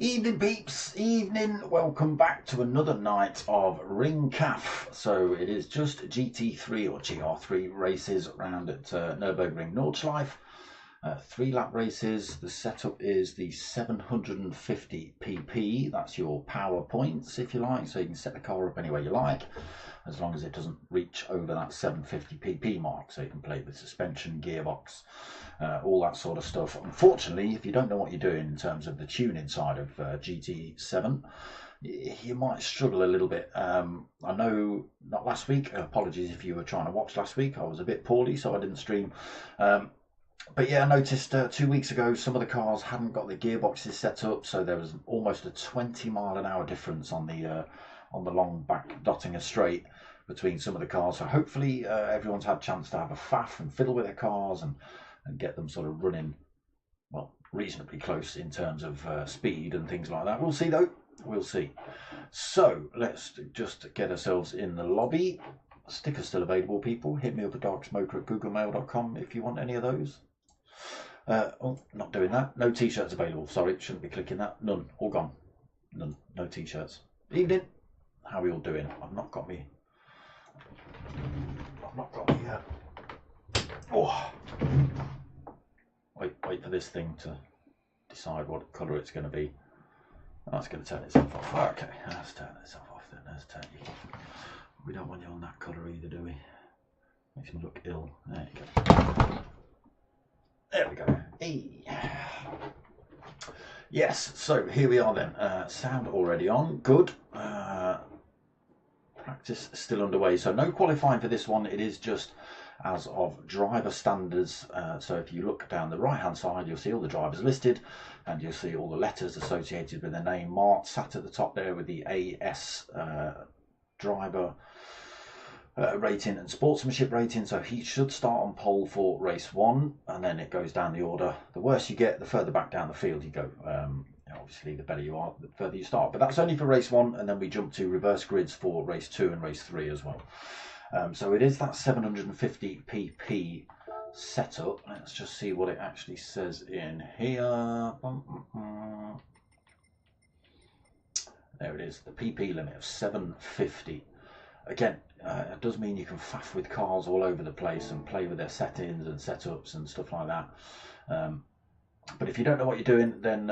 Evening peeps, evening, welcome back to another night of Ringkampf. So it is just GT3 or GR3 races around at Nurburgring Nordshcliefe. 3-lap races. The setup is the 750 pp, that's your power points if you like, so you can set the car up any way you like as long as it doesn't reach over that 750 pp mark, so you can play with suspension, gearbox, all that sort of stuff. Unfortunately, if you don't know what you're doing in terms of the tuning side of GT7, you might struggle a little bit. I know not last week, apologies if you were trying to watch last week, I was a bit poorly so I didn't stream. But yeah, I noticed 2 weeks ago some of the cars hadn't got the gearboxes set up, so there was almost a 20-mile-an-hour difference on the long back Dottinger straight between some of the cars. So hopefully everyone's had a chance to have a faff and fiddle with their cars and get them sort of running, well, reasonably close in terms of speed and things like that. We'll see though, we'll see. So let's just get ourselves in the lobby. Stickers still available, people. Hit me up at darksmoker@googlemail.com if you want any of those. Oh, not doing that. No t-shirts available. Sorry, shouldn't be clicking that. None. All gone. None. No t-shirts. Evening. How are we all doing? I've not got me. Oh. Wait for this thing to decide what colour it's going to be. That's going to turn itself off. Okay, let's turn itself off then. Let's turn you off. We don't want you on that colour either, do we? Makes me look ill. There you go. There we go. Hey. Yes, so here we are then. Sound already on. Good. Practice still underway. So no qualifying for this one. It is just as of driver standards. So if you look down the right hand side, you'll see all the drivers listed and you'll see all the letters associated with their name. Mart sat at the top there with the AS driver rating and sportsmanship rating, so he should start on pole for race 1, and then it goes down the order. The worse you get, the further back down the field you go. Obviously the better you are, the further you start, but that's only for race 1, and then we jump to reverse grids for race 2 and race 3 as well. So it is that 750 pp setup. Let's just see what it actually says in here. There it is, the pp limit of 750. Again, it does mean you can faff with cars all over the place and play with their settings and setups and stuff like that. But if you don't know what you're doing, then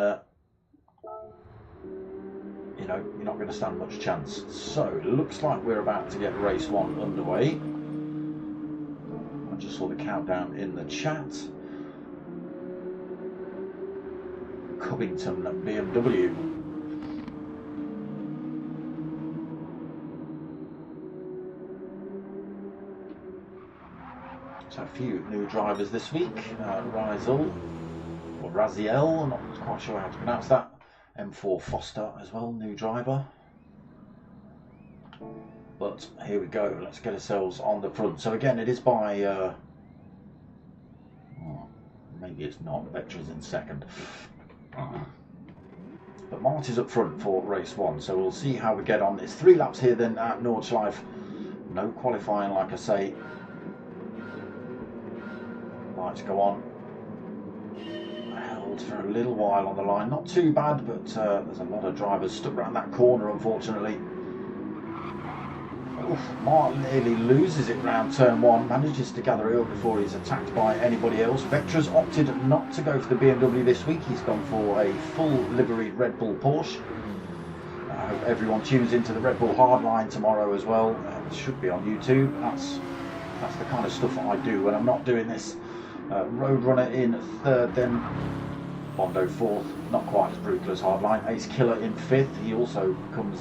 you know, you're not going to stand much chance. So it looks like we're about to get race 1 underway. I just saw the countdown in the chat. Covington BMW. So a few new drivers this week. Raziel, or Raziel, I'm not quite sure how to pronounce that. M4 Foster as well, new driver. But here we go, let's get ourselves on the front. So again, it is by, maybe it's not, Vectra's in second. But Mart is up front for race 1, so we'll see how we get on. It's 3 laps here then at Nordshcliefe. No qualifying, like I say. Lights go on. Held for a little while on the line. Not too bad, but there's a lot of drivers stuck around that corner, unfortunately. Oof, Martin nearly loses it round turn 1. Manages to gather it up before he's attacked by anybody else. Vectra's opted not to go for the BMW this week. He's gone for a full liveried Red Bull Porsche. I hope everyone tunes into the Red Bull Hardline tomorrow as well. It should be on YouTube. That's the kind of stuff I do when I'm not doing this Roadrunner in third, then Bondo fourth, not quite as brutal as Hardline. Ace Killer in fifth. He also comes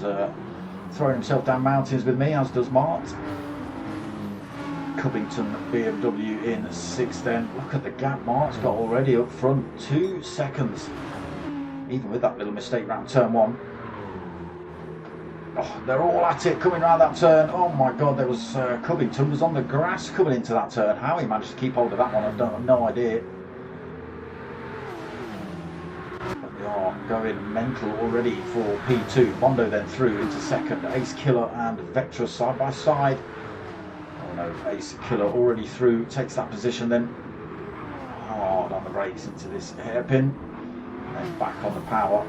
throwing himself down mountains with me, as does Mart. Cubbington BMW in sixth then. Look at the gap Mart's got already up front, 2 seconds. Even with that little mistake round turn one. Oh, they're all at it coming around that turn. Oh my god, there was Cubbington was on the grass coming into that turn. How he managed to keep hold of that one, I don't have no idea. But they are going mental already for P2. Bondo then through into second. Ace Killer and Vectra side by side. Oh no, Ace Killer already through, takes that position then. Hard on the brakes into this hairpin. And then back on the power.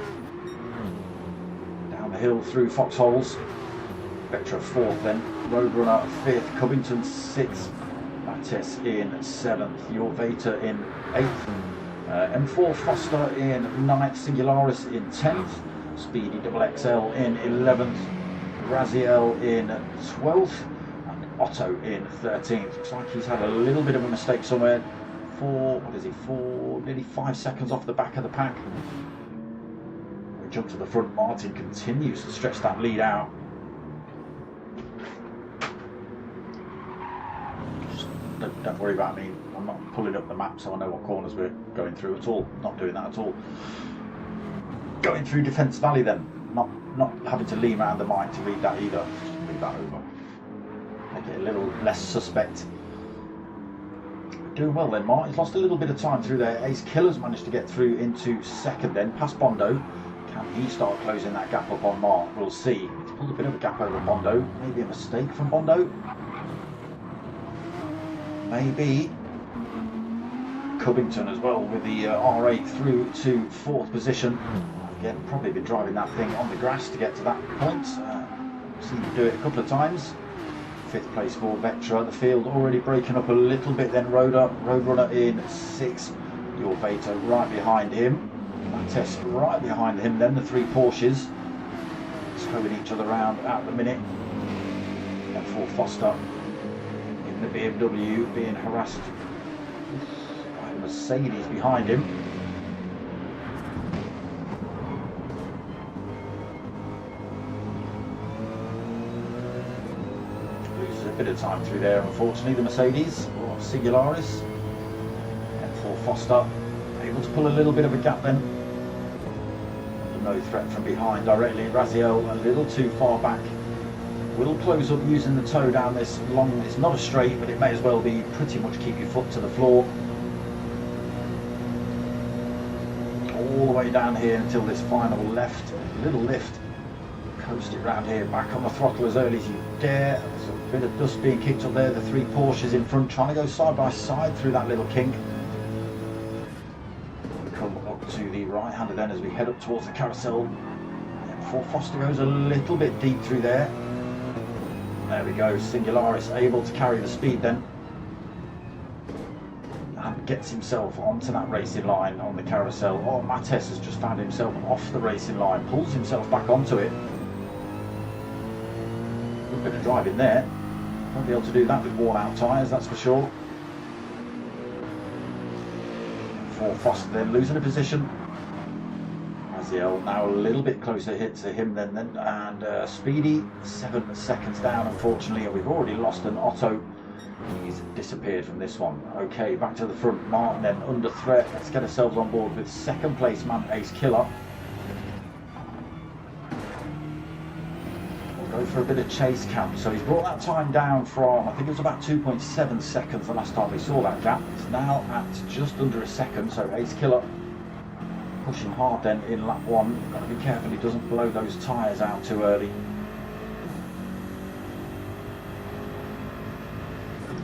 Down the hill through foxholes. Vectra fourth then. Roadrunner fifth. Cubbington sixth. Mattes in seventh. Jorveta in eighth. M4 Foster in ninth. Singularis in 10th. Speedy XXL in 11th. Raziel in 12th. And Otto in 13th. Looks like he's had a little bit of a mistake somewhere. Nearly 5 seconds off the back of the pack. We jump to the front. Martin continues to stretch that lead out. Just don't worry about me. I'm not pulling up the map so I know what corners we're going through at all. Not doing that at all. Going through Defence Valley then. Not having to lean around the mine to read that either. Just leave that over. Make it a little less suspect. Doing well then, Mart. He's lost a little bit of time through there. Ace Killer's managed to get through into second then, past Bondo. Can he start closing that gap up on Mart? We'll see. He's pulled a bit of a gap over Bondo. Maybe a mistake from Bondo. Maybe. Cubbington as well with the R8 through to fourth position. Again, probably been driving that thing on the grass to get to that point. Seen him do it a couple of times. Fifth place for Vectra. The field already breaking up a little bit then. Roadrunner in sixth. Jorveta right behind him. Mattes right behind him. Then the three Porsches towing each other around at the minute. And for Foster in the BMW being harassed by Mercedes behind him. Bit of time through there, unfortunately. The Mercedes or Singularis, and for Foster, able to pull a little bit of a gap then. No threat from behind directly. Raziel a little too far back. Will close up using the toe down this long. It's not a straight, but it may as well be. Pretty much keep your foot to the floor. All the way down here until this final left, little lift. Coast it round here, back on the throttle as early as you dare. There's a bit of dust being kicked up there. The three Porsches in front trying to go side by side through that little kink. Come up to the right hander then as we head up towards the carousel. And before Foster goes a little bit deep through there. There we go, Singularis able to carry the speed then. And gets himself onto that racing line on the carousel. Oh, Mattes has just found himself off the racing line, pulls himself back onto it. Bit of driving there. Won't be able to do that with worn out tyres, that's for sure. For Foster then losing a position. Raziel now a little bit closer hit to him then and Speedy 7 seconds down unfortunately, and we've already lost an Otto. He's disappeared from this one. Okay, back to the front. Martin then under threat. Let's get ourselves on board with second place man Ace Killer. Go for a bit of chase count. So he's brought that time down from, I think it was about 2.7 seconds the last time we saw that gap. It's now at just under a second. So Ace Killer pushing hard then in lap one. Got to be careful he doesn't blow those tyres out too early.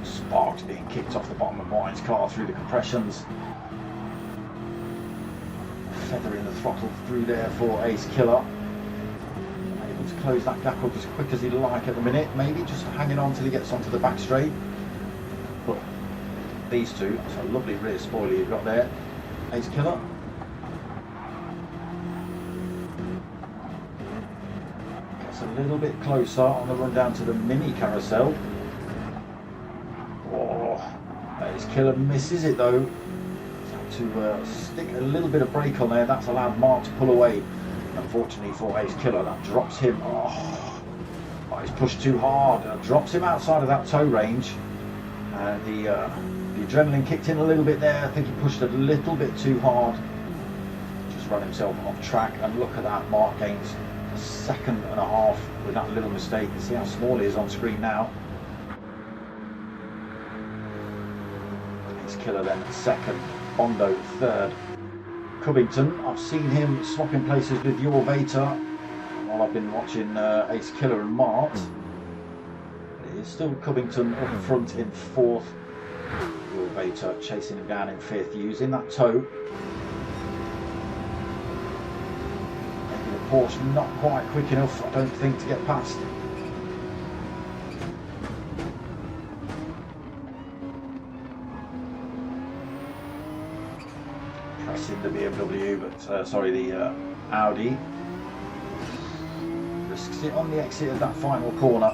Sparks being kicked off the bottom of Martin's car through the compressions. Feathering the throttle through there for Ace Killer. To close that gap up as quick as he'd like at the minute, maybe just hanging on till he gets onto the back straight. But these two, that's a lovely rear spoiler you've got there, Ace Killer. Gets a little bit closer on the run down to the mini carousel. Oh, Ace Killer misses it though. He's had to stick a little bit of brake on there. That's allowed Mark to pull away. Unfortunately for Ace Killer, that drops him. Oh, he's pushed too hard. Drops him outside of that tow range. And the adrenaline kicked in a little bit there. I think he pushed a little bit too hard. Just run himself off track. And look at that. Mark gains a second and a half with that little mistake. You see how small he is on screen now. Ace Killer then second. Bondo third. Covington, I've seen him swapping places with your Vater while I've been watching Ace Killer and Mart. It is still Covington up front in fourth. Your Vater chasing him down in fifth, using that toe. Maybe the Porsche not quite quick enough, I don't think, to get past. Pressing the BMW, but sorry, the Audi. Risks it on the exit of that final corner.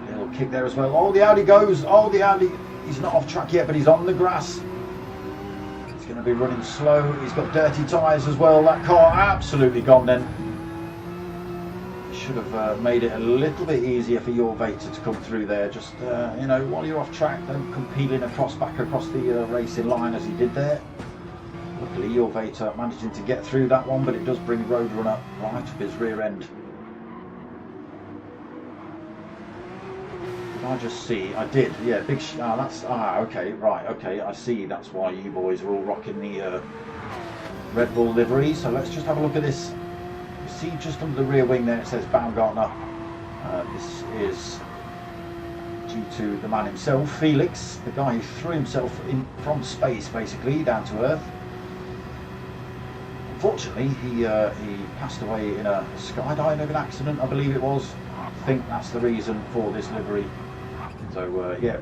Little kick there as well. Oh, the Audi goes. Oh, the Audi. He's not off track yet, but he's on the grass. He's going to be running slow. He's got dirty tyres as well. That car absolutely gone then. Should have made it a little bit easier for your Vater to come through there. Just you know, while you're off track, don't come peeling back across the racing line as he did there. Luckily, your Vater managing to get through that one, but it does bring Roadrunner right up his rear end. Did I just see? I did. Yeah, big. That's okay, right, okay. I see. That's why you boys are all rocking the Red Bull livery. So let's just have a look at this. See just under the rear wing there it says Baumgartner. This is due to the man himself, Felix, the guy who threw himself in from space basically down to earth. Unfortunately he passed away in a skydiving accident, I believe it was. I think that's the reason for this livery. So yeah,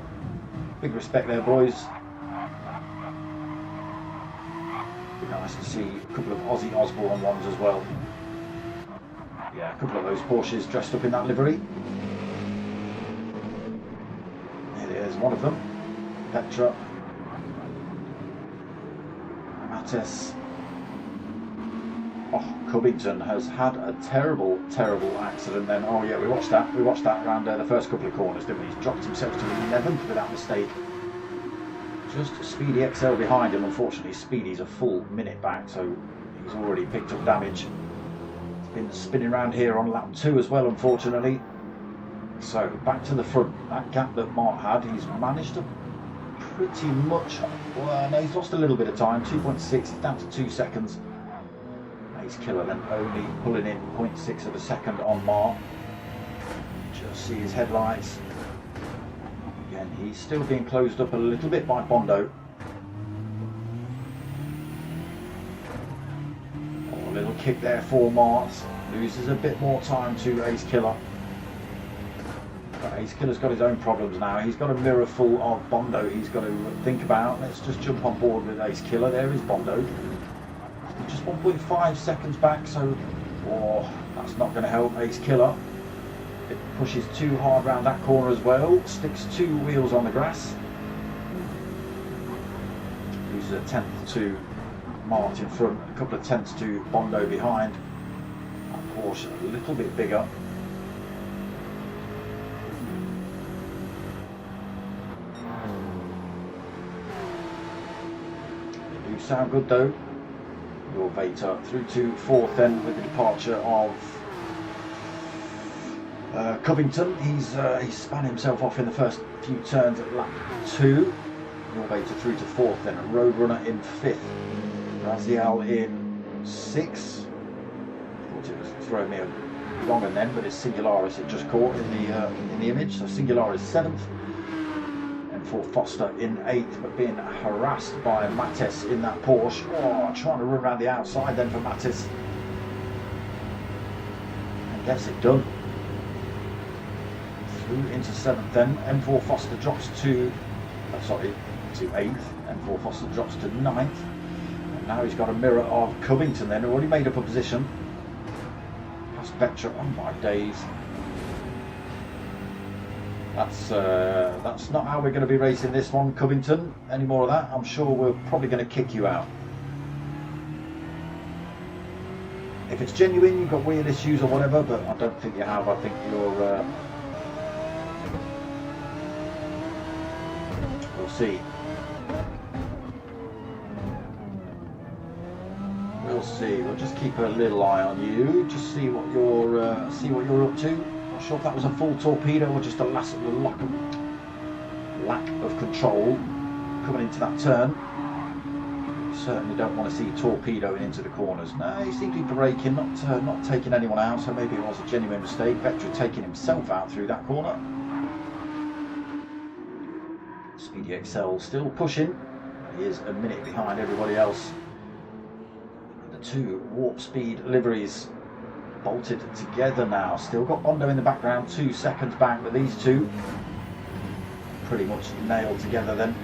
big respect there, boys. Be nice to see a couple of Ozzy Osbourne ones as well. Yeah, a couple of those Porsches dressed up in that livery. There's one of them. Petra. Mattes. Oh, Covington has had a terrible, terrible accident then. Oh yeah, we watched that. We watched that around the first couple of corners, didn't we? He's dropped himself to 11th without mistake. Just Speedy XL behind him. Unfortunately, Speedy's a full minute back, so he's already picked up damage. Been spinning around here on lap 2 as well, unfortunately. So back to the front, that gap that Mark had, he's managed to pretty much, well, no, he's lost a little bit of time. 2.6, he's down to 2 seconds. Ace Killer then only pulling in 0.6 of a second on Mark. Just see his headlights. Again, he's still being closed up a little bit by Bondo. Little kick there for Mart, loses a bit more time to Ace Killer. But Ace Killer's got his own problems now. He's got a mirror full of Bondo he's got to think about. Let's just jump on board with Ace Killer. There is Bondo. Just 1.5 seconds back, so that's not going to help Ace Killer. It pushes too hard round that corner as well. Sticks 2 wheels on the grass. Loses a tenth to Mart in front, a couple of tenths to Bondo behind. That Porsche a little bit bigger. They do sound good though. Your Vater through to 4th then with the departure of Covington. He's spun himself off in the first few turns at lap 2. Your Vater through to 4th then. Roadrunner in 5th. Raziel in 6th. Thought it was throwing me a long one then, but it's Singularis it just caught in the image. So Singularis 7th, and for Foster in 8th, but being harassed by Mattes in that Porsche. Oh, trying to run around the outside then for Mattes, and gets it done. Through into 7th then. M4 Foster drops to 8th. M4 Foster drops to 9th. Now he's got a mirror of Covington then, already made up a position. Past Petra, oh my days. That's not how we're going to be racing this one, Covington. Any more of that, I'm sure we're probably going to kick you out. If it's genuine, you've got wheel issues or whatever, but I don't think you have. I think you're... we'll see. We'll see. We'll just keep a little eye on you. Just see what you're up to. Not sure if that was a full torpedo or just a lack of control coming into that turn. Certainly don't want to see torpedoing into the corners. No, he seemed to be braking, not taking anyone out, so maybe it was a genuine mistake. Vectra taking himself out through that corner. Speedy XL still pushing. He is a minute behind everybody else. The two Warp Speed liveries bolted together now. Still got Bondo in the background, 2 seconds back, but these two pretty much nailed together then.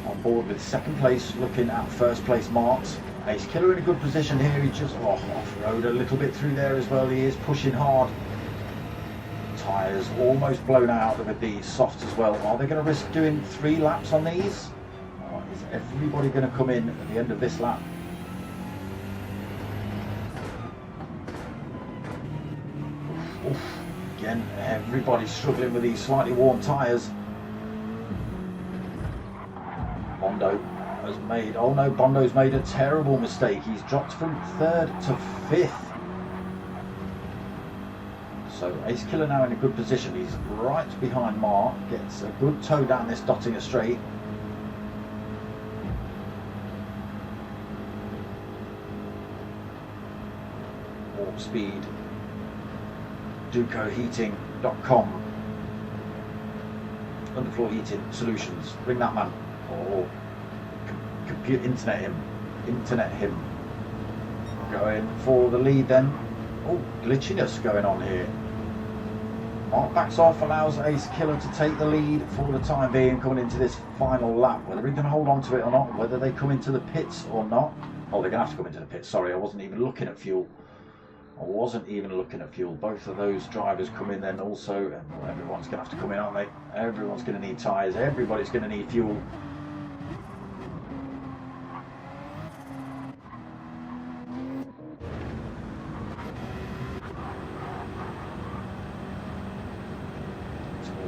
On board with second place, looking at first place marks. Ace Killer in a good position here. He just off-road a little bit through there as well. He is pushing hard. Tyres almost blown out with these softs as well. Are they going to risk doing 3 laps on these? Or is everybody going to come in at the end of this lap? Oof. Again, everybody's struggling with these slightly worn tyres. Bondo has made, oh no, Bondo's made a terrible mistake. He's dropped from 3rd to 5th. So Ace Killer now in a good position. He's right behind Mark, gets a good toe down this Dottinger straight. Warp Speed, ducoheating.com, underfloor heating solutions. Ring that man. Or internet him. Going for the lead then. Oh, glitchiness going on here. Mark backs off, allows Ace Killer to take the lead for the time being, coming into this final lap. Whether he can hold on to it or not, whether they come into the pits or not. Oh, they're going to have to come into the pits. Sorry, I wasn't even looking at fuel. Both of those drivers come in then also. Well, everyone's going to have to come in, aren't they? Everyone's going to need tyres. Everybody's going to need fuel.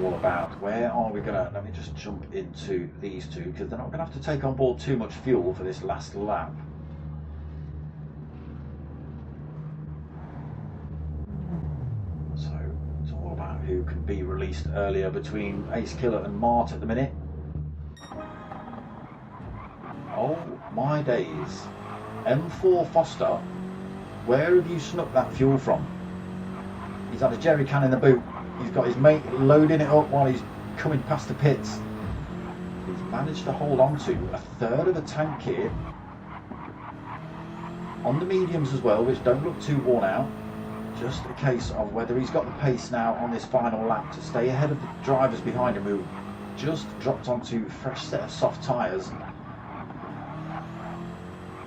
All about where are we gonna, let me just jump into these two because they're not gonna have to take on board too much fuel for this last lap. So it's all about who can be released earlier between Ace Killer and Mart at the minute. Oh my days. M4 Foster, where have you snuck that fuel from? He's had a jerry can in the boot. He's got his mate loading it up while he's coming past the pits. He's managed to hold on to 1/3 of a tank here. On the mediums as well, which don't look too worn out. Just a case of whether he's got the pace now on this final lap to stay ahead of the drivers behind him who just dropped onto a fresh set of soft tyres.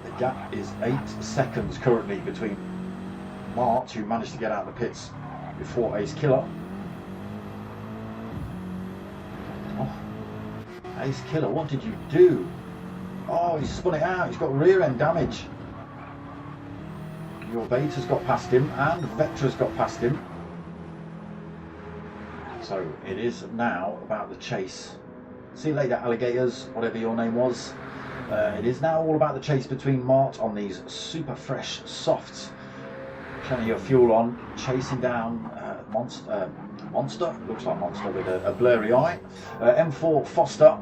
The gap is 8 seconds currently between Mart, who managed to get out of the pits before Ace Killer. Ace Killer, what did you do? Oh, he's spun it out. He's got rear end damage. Your Beta's got past him and Vectra's got past him. So it is now about the chase. See you later, alligators, whatever your name was. It is now all about the chase between Mart on these super fresh softs. Plenty of fuel on, chasing down Monster, looks like Monster with a blurry eye. M4 Foster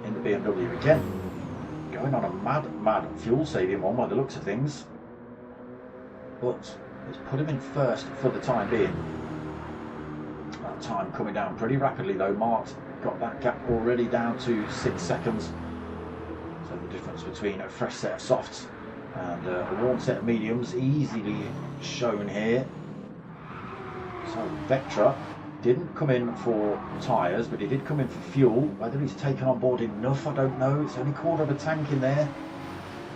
in the BMW again, going on a mad fuel saving one by the looks of things, but it's put him in first for the time being. That time coming down pretty rapidly though. Mart got that gap already down to 6 seconds, so the difference between a fresh set of softs and a worn set of mediums easily shown here. So Vectra didn't come in for tyres, but he did come in for fuel. Whether he's taken on board enough, I don't know. It's only 1/4 of a tank in there.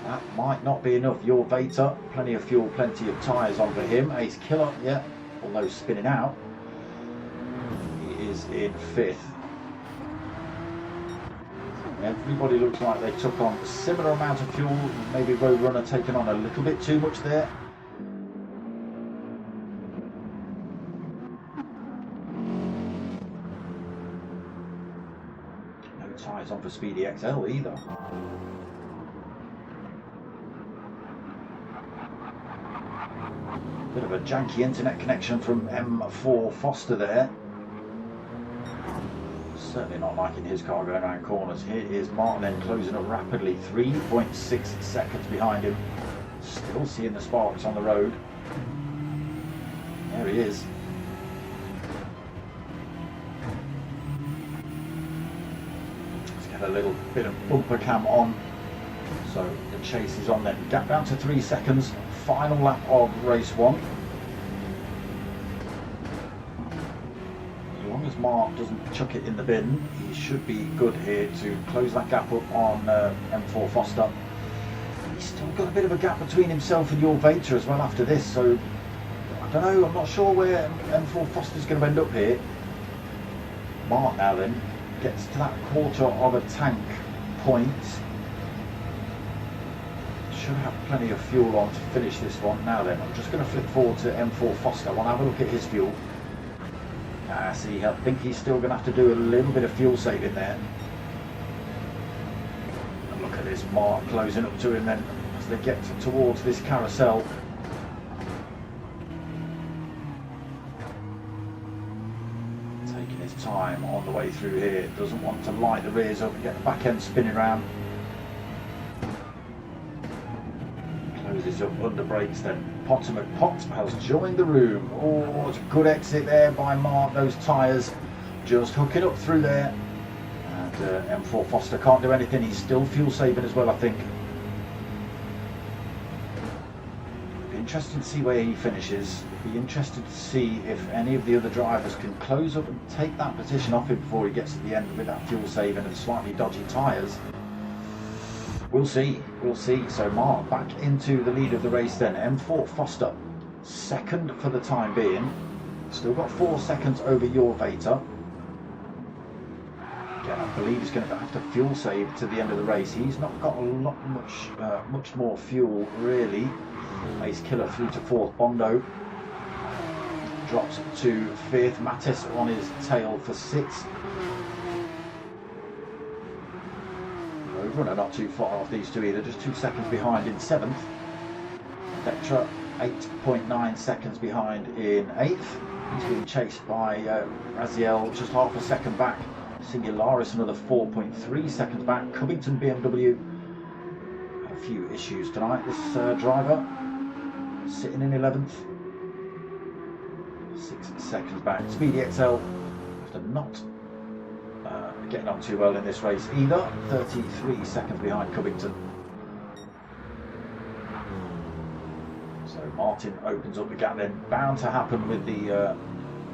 That might not be enough. Your Beta, plenty of fuel, plenty of tyres on for him. Ace Killer, yeah, although spinning out. He is in 5th. Everybody looks like they took on a similar amount of fuel. Maybe Roadrunner taking on a little bit too much there. No tyres on for Speedy XL either. Bit of a janky internet connection from M4 Foster there. Certainly not liking his car going around corners. Here is Martin closing up rapidly, 3.6 seconds behind him. Still seeing the sparks on the road. There he is. Let's get a little bit of bumper cam on. So the chase is on then. Gap down to 3 seconds. Final lap of race 1. As long as Mark doesn't chuck it in the bin, he should be good here to close that gap up on M4 Foster. He's still got a bit of a gap between himself and your Veta as well after this, so I don't know, I'm not sure where M4 Foster's going to end up here. Mark now then gets to that quarter of a tank point. Should have plenty of fuel on to finish this one. Now then, I'm just going to flip forward to M4 Foster. I want to have a look at his fuel. See, I think he's still going to have to do a little bit of fuel saving there. And look at this Mark closing up to him then as they get towards this carousel. Taking his time on the way through here. Doesn't want to light the rears up and get the back end spinning around. Closes up under brakes then. Potter has joined the room. Oh, it's a good exit there by Mark. Those tyres just hooking up through there. And M4 Foster can't do anything. He's still fuel saving as well, I think. Be interesting to see where he finishes. Be interested to see if any of the other drivers can close up and take that position off him before he gets to the end with that fuel saving and slightly dodgy tyres. We'll see, we'll see. So Mark back into the lead of the race then. M4 Foster, second for the time being. Still got 4 seconds over your Veta. Again, I believe he's going to have to fuel save to the end of the race. He's not got a lot much more fuel really. Ace Killer through to 4th. Bondo drops to 5th. Mattis on his tail for 6th. Roadrunner not too far off these two either, just 2 seconds behind in 7th. Vectra 8.9 seconds behind in 8th. He's being chased by Raziel just half a second back. Singularis another 4.3 seconds back. Covington BMW had a few issues tonight. This driver sitting in 11th. 6 seconds back. Speedy XL after not getting on too well in this race either. 33 seconds behind Covington. So Martin opens up the gap then. Bound to happen with the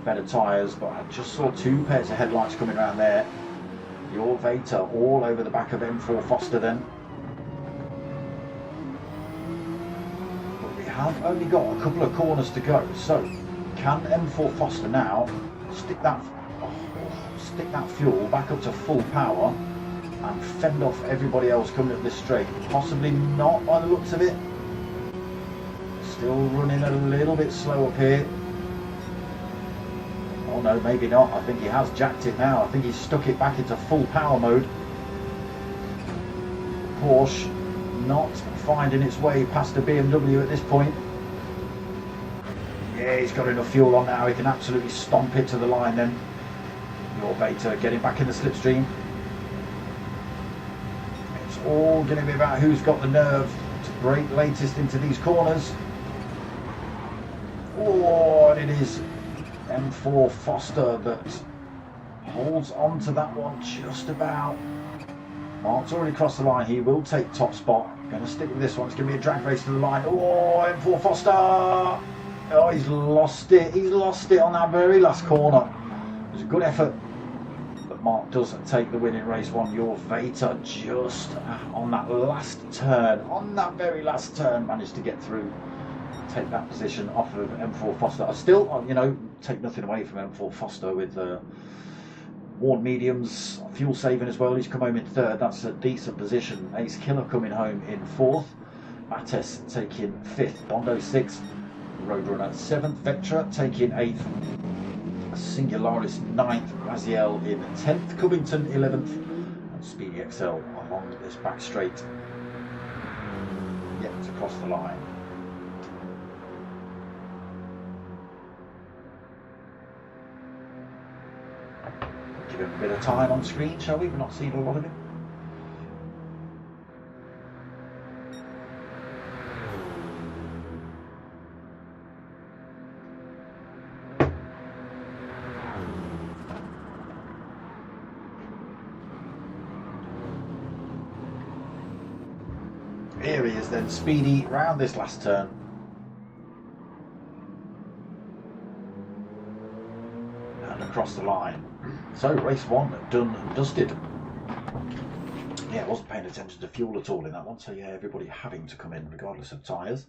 better tyres, but I just saw 2 pairs of headlights coming around there. Your Veta all over the back of M4 Foster then. But we have only got a couple of corners to go, so can M4 Foster now stick that fuel back up to full power and fend off everybody else coming up this straight? Possibly not by the looks of it. Still running a little bit slow up here. Oh no, maybe not. I think he has jacked it now. I think he's stuck it back into full power mode. Porsche not finding its way past the BMW at this point. Yeah, he's got enough fuel on now. He can absolutely stomp it to the line then. Your Veta getting back in the slipstream. It's all going to be about who's got the nerve to brake latest into these corners. Oh, and it is M4 Foster that holds on to that one just about. Mark's already crossed the line. He will take top spot. Going to stick with this one. It's going to be a drag race to the line. Oh, M4 Foster. Oh, he's lost it. He's lost it on that very last corner. It was a good effort, but Mark doesn't take the win in race 1. Your Veta just on that last turn, on that very last turn, managed to get through, take that position off of M4 Foster. I still, you know, take nothing away from M4 Foster with Warn mediums, fuel saving as well. He's come home in third. That's a decent position. Ace Killer coming home in fourth. Mates taking fifth. Bondo sixth. Roadrunner seventh. Vectra taking eighth. Singularis ninth. Raziel in 10th. Covington 11th. And Speedy XL along this back straight. Yet to cross the line. Give him a bit of time on screen, shall we? We've not seen a lot of him. Here he is then, Speedy, round this last turn. And across the line. So race one done and dusted. Yeah, I wasn't paying attention to fuel at all in that one, so yeah, everybody having to come in regardless of tyres.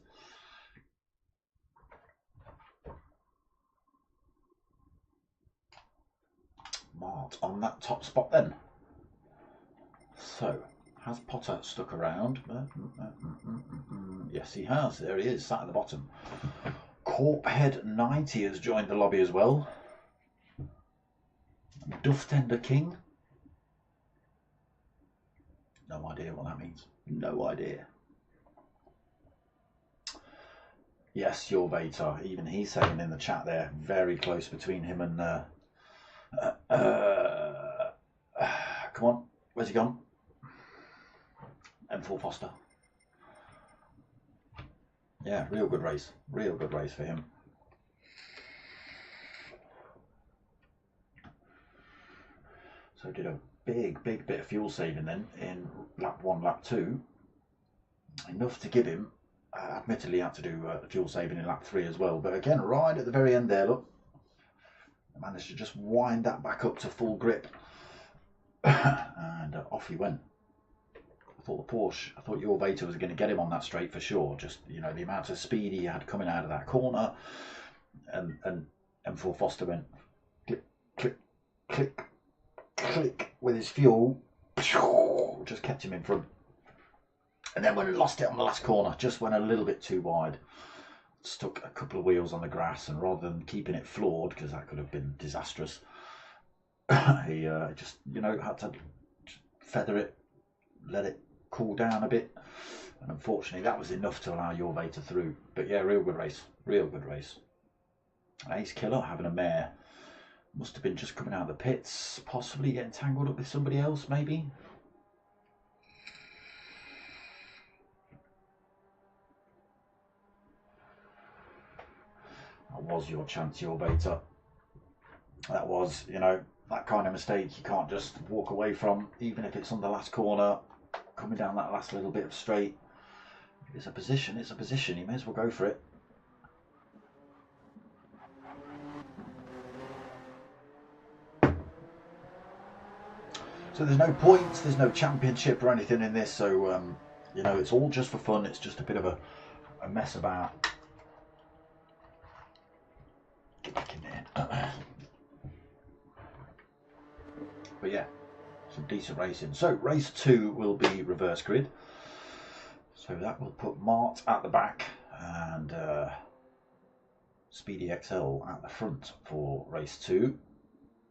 Mart on that top spot then. So, has Potter stuck around? Yes, he has. There he is, sat at the bottom. Corphead 90 has joined the lobby as well. Duff Tender King. No idea what that means. No idea. Yes, your Vator. Even he's saying in the chat there, very close between him and... come on, where's he gone? M4 Foster. Yeah, real good race. Real good race for him. So did a big bit of fuel saving then in lap 1, lap 2. Enough to give him, admittedly had to do fuel saving in lap 3 as well. But again, right at the very end there, look. Managed to just wind that back up to full grip. And off he went. I thought the Porsche, I thought your Vator was going to get him on that straight for sure. Just, you know, the amount of speed he had coming out of that corner. And M4 Foster went click, click, click, click with his fuel. Just kept him in front. And then when he lost it on the last corner, just went a little bit too wide. Stuck a couple of wheels on the grass, and rather than keeping it floored, because that could have been disastrous, he just, you know, had to feather it, let it cool down a bit, and unfortunately that was enough to allow your Vator through. But yeah, real good race, real good race. Ace Killer having a mare, must have been just coming out of the pits, possibly getting tangled up with somebody else, maybe. That was your chance, your Vator. That was, you know, that kind of mistake you can't just walk away from, even if it's on the last corner, coming down that last little bit of straight. If it's a position, it's a position. You may as well go for it. So there's no points, there's no championship or anything in this, so, you know, it's all just for fun. It's just a bit of a mess about. Get back in there. But yeah, some decent racing. So race 2 will be reverse grid. So that will put Mart at the back and Speedy XL at the front for race 2.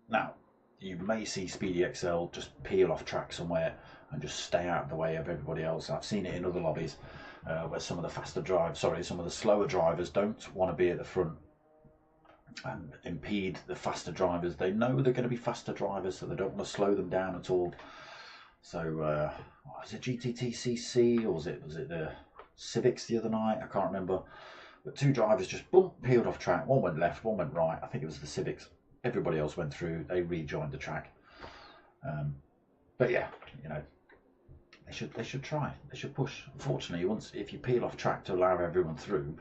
Now, you may see Speedy XL just peel off track somewhere and just stay out of the way of everybody else. I've seen it in other lobbies where some of the slower drivers don't want to be at the front and impede the faster drivers. They know they're going to be faster drivers, so they don't want to slow them down at all. So was it GTTCC or was it the Civics the other night? I can't remember. But 2 drivers just peeled off track. One went left, one went right. I think it was the Civics. Everybody else went through. They rejoined the track. But yeah, you know, they should try. They should push. Unfortunately, if you peel off track to allow everyone through,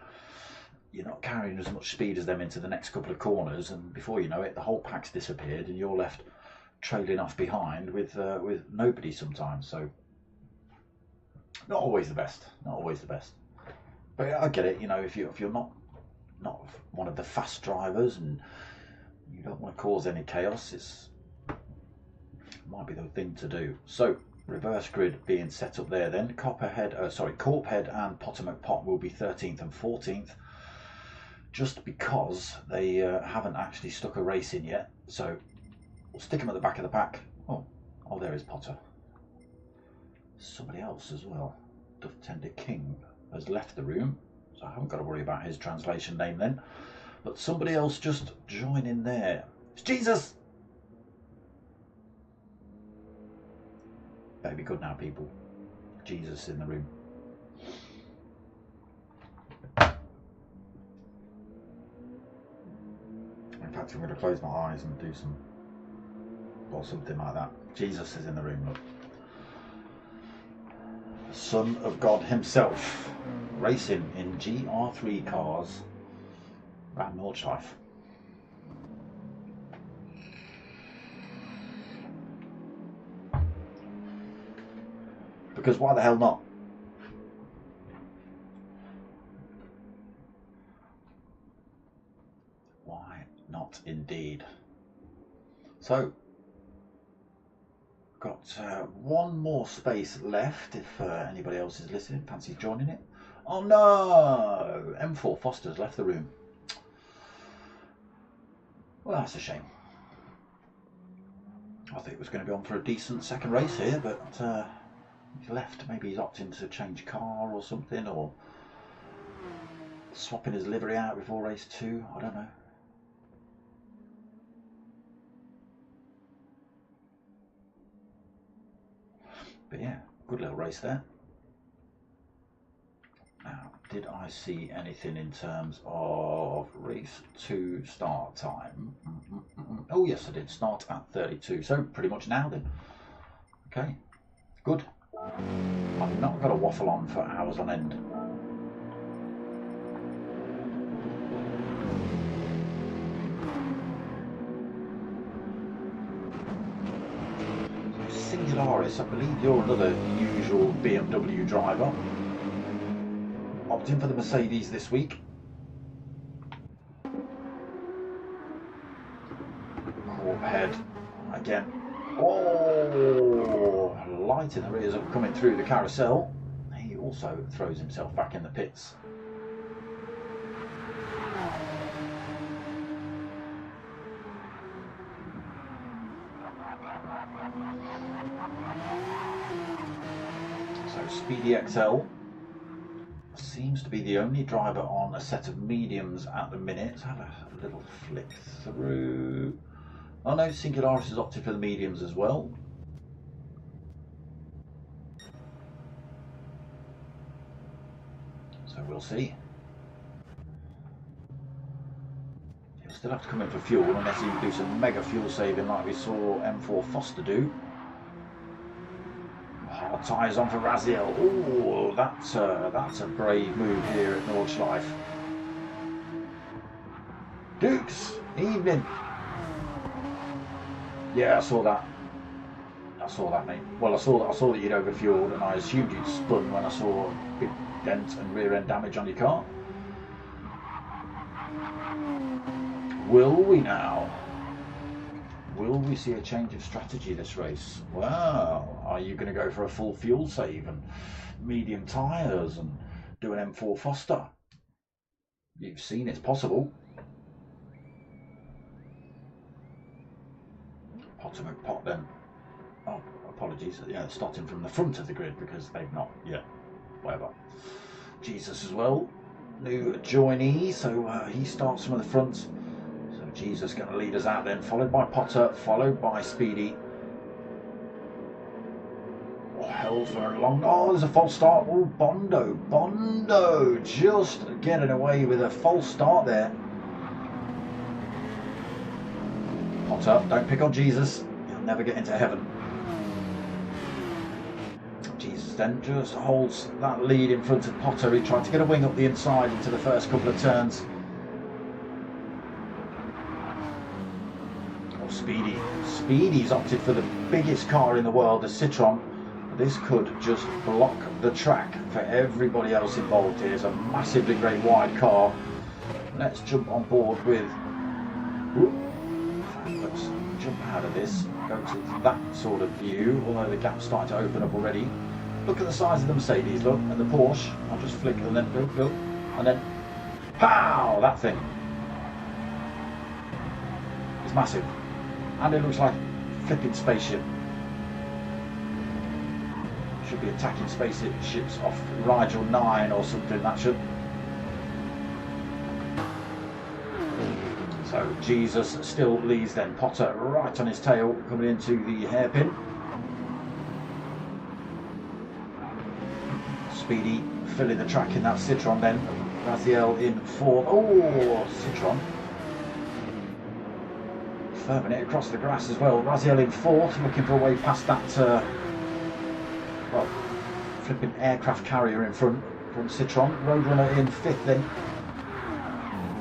you're not carrying as much speed as them into the next couple of corners, and before you know it, the whole pack's disappeared, and you're left trailing off behind with nobody sometimes. So not always the best. Not always the best. But yeah, I get it. You know, if you're not one of the fast drivers and you don't want to cause any chaos, might be the thing to do. So reverse grid being set up there then. Corphead and Potter McPot will be 13th and 14th, just because they haven't actually stuck a race in yet. So we'll stick them at the back of the pack. Oh, there is Potter. Somebody else as well. Duff Tender King has left the room, so I haven't got to worry about his translation name then. But somebody else just join in there. It's Jesus! Better be good now, people. Jesus in the room. In fact, I'm going to close my eyes and do some, or something like that. Jesus is in the room, look. Son of God himself, racing in GR3 cars around Nordshcliefe. Because why the hell not? Why not indeed? So, got one more space left if anybody else is listening, fancies joining it. Oh no! M4 Foster's left the room. Well, that's a shame. I think it was going to be on for a decent second race here, but he's left. Maybe he's opting to change car or something, or swapping his livery out before race 2. I don't know. But yeah, good little race there. Now, did I see anything in terms of race 2 start time? Oh yes, I did. Start at 32. So pretty much now then. Okay, good. I've not got to waffle on for hours on end. Singularis, I believe you're another usual BMW driver. Opting for the Mercedes this week. Corphead again. Oh, light in the rears of coming through the carousel. He also throws himself back in the pits. So Speedy XL seems to be the only driver on a set of mediums at the minute. Let's have a little flick through. Oh no, Singularis has opted for the mediums as well. So we'll see. He'll still have to come in for fuel unless he can do some mega fuel saving like we saw M4 Foster do. Hard tyres on for Raziel. Oh, that's a brave move here at Nordshcliefe. Dukes, evening. Yeah, I saw that. I saw that, mate. Well, I saw that you'd overfueled, and I assumed you'd spun when I saw a big dent and rear end damage on your car. Will we now? Will we see a change of strategy this race? Well, are you going to go for a full fuel save and medium tyres and do an M4 Foster? You've seen it's possible. Potter McPot then. Oh, apologies. Yeah, starting from the front of the grid because they've not yet. Whatever. Jesus as well. New joinee, so he starts from the front. So Jesus going to lead us out then, followed by Potter, followed by Speedy. Oh, hell for a long. Oh, there's a false start. Oh, Bondo just getting away with a false start there. Potter, don't pick on Jesus. He'll never get into heaven. Jesus then just holds that lead in front of Potter. He tried to get a wing up the inside into the first couple of turns. Oh, Speedy. Speedy's opted for the biggest car in the world, the Citroen. This could just block the track for everybody else involved here. It's a massively great wide car. Let's jump on board with... Let's jump out of this. Go to that sort of view, although the gap's starting to open up already. Look at the size of the Mercedes, look, and the Porsche. I'll just flick and then go, and then pow! That thing. It's massive. And it looks like a flipping spaceship. Should be attacking spaceships off Rigel 9 or something, that should. So Jesus still leads then. Potter right on his tail, coming into the hairpin. Speedy filling the track in that Citroen then. Raziel in fourth. Oh, Citroen. Firming it across the grass as well. Raziel in fourth, looking for a way past that, well, flipping aircraft carrier in front from Citroen. Roadrunner in fifth then.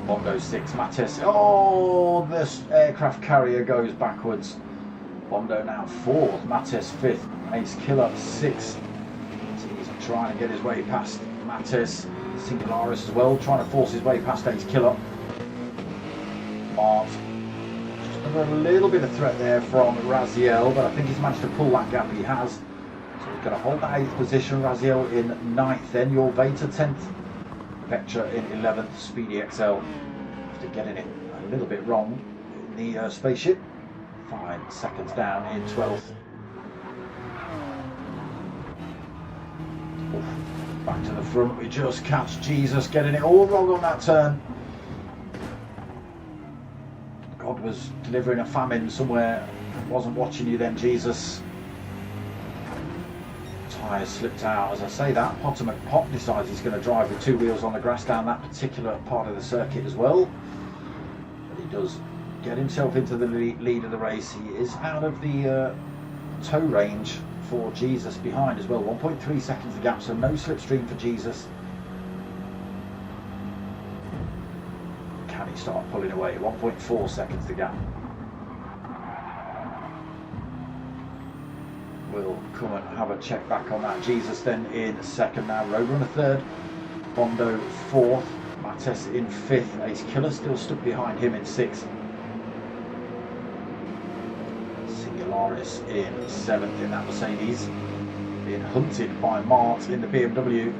Bondo 6, Mattis. Oh, this aircraft carrier goes backwards. Bondo now 4th, Mattis 5th, Ace Killer 6th. He's trying to get his way past Mattis. Singularis as well, trying to force his way past Ace Killer. Mart. Just a little bit of threat there from Raziel, but I think he's managed to pull that gap. He has. So he's going to hold that 8th position. Raziel in 9th then. Your Veta 10th. Vectra in 11th, Speedy XL after getting it a little bit wrong in the spaceship. 5 seconds down in 12th. Oof. Back to the front, we just catch Jesus getting it all wrong on that turn. God was delivering a famine somewhere, wasn't watching you then, Jesus. Tyres slipped out. As I say that, Potter McPop decides he's going to drive with 2 wheels on the grass down that particular part of the circuit as well. But he does get himself into the lead of the race. He is out of the tow range for Jesus behind as well. 1.3 seconds the gap, so no slipstream for Jesus. Can he start pulling away? 1.4 seconds the gap. We'll come and have a check back on that. Jesus then in 2nd now. Roadrunner 3rd. Bondo 4th. Mattis in 5th. Ace Killer still stuck behind him in 6th. Singularis in 7th in that Mercedes. Being hunted by Mart in the BMW.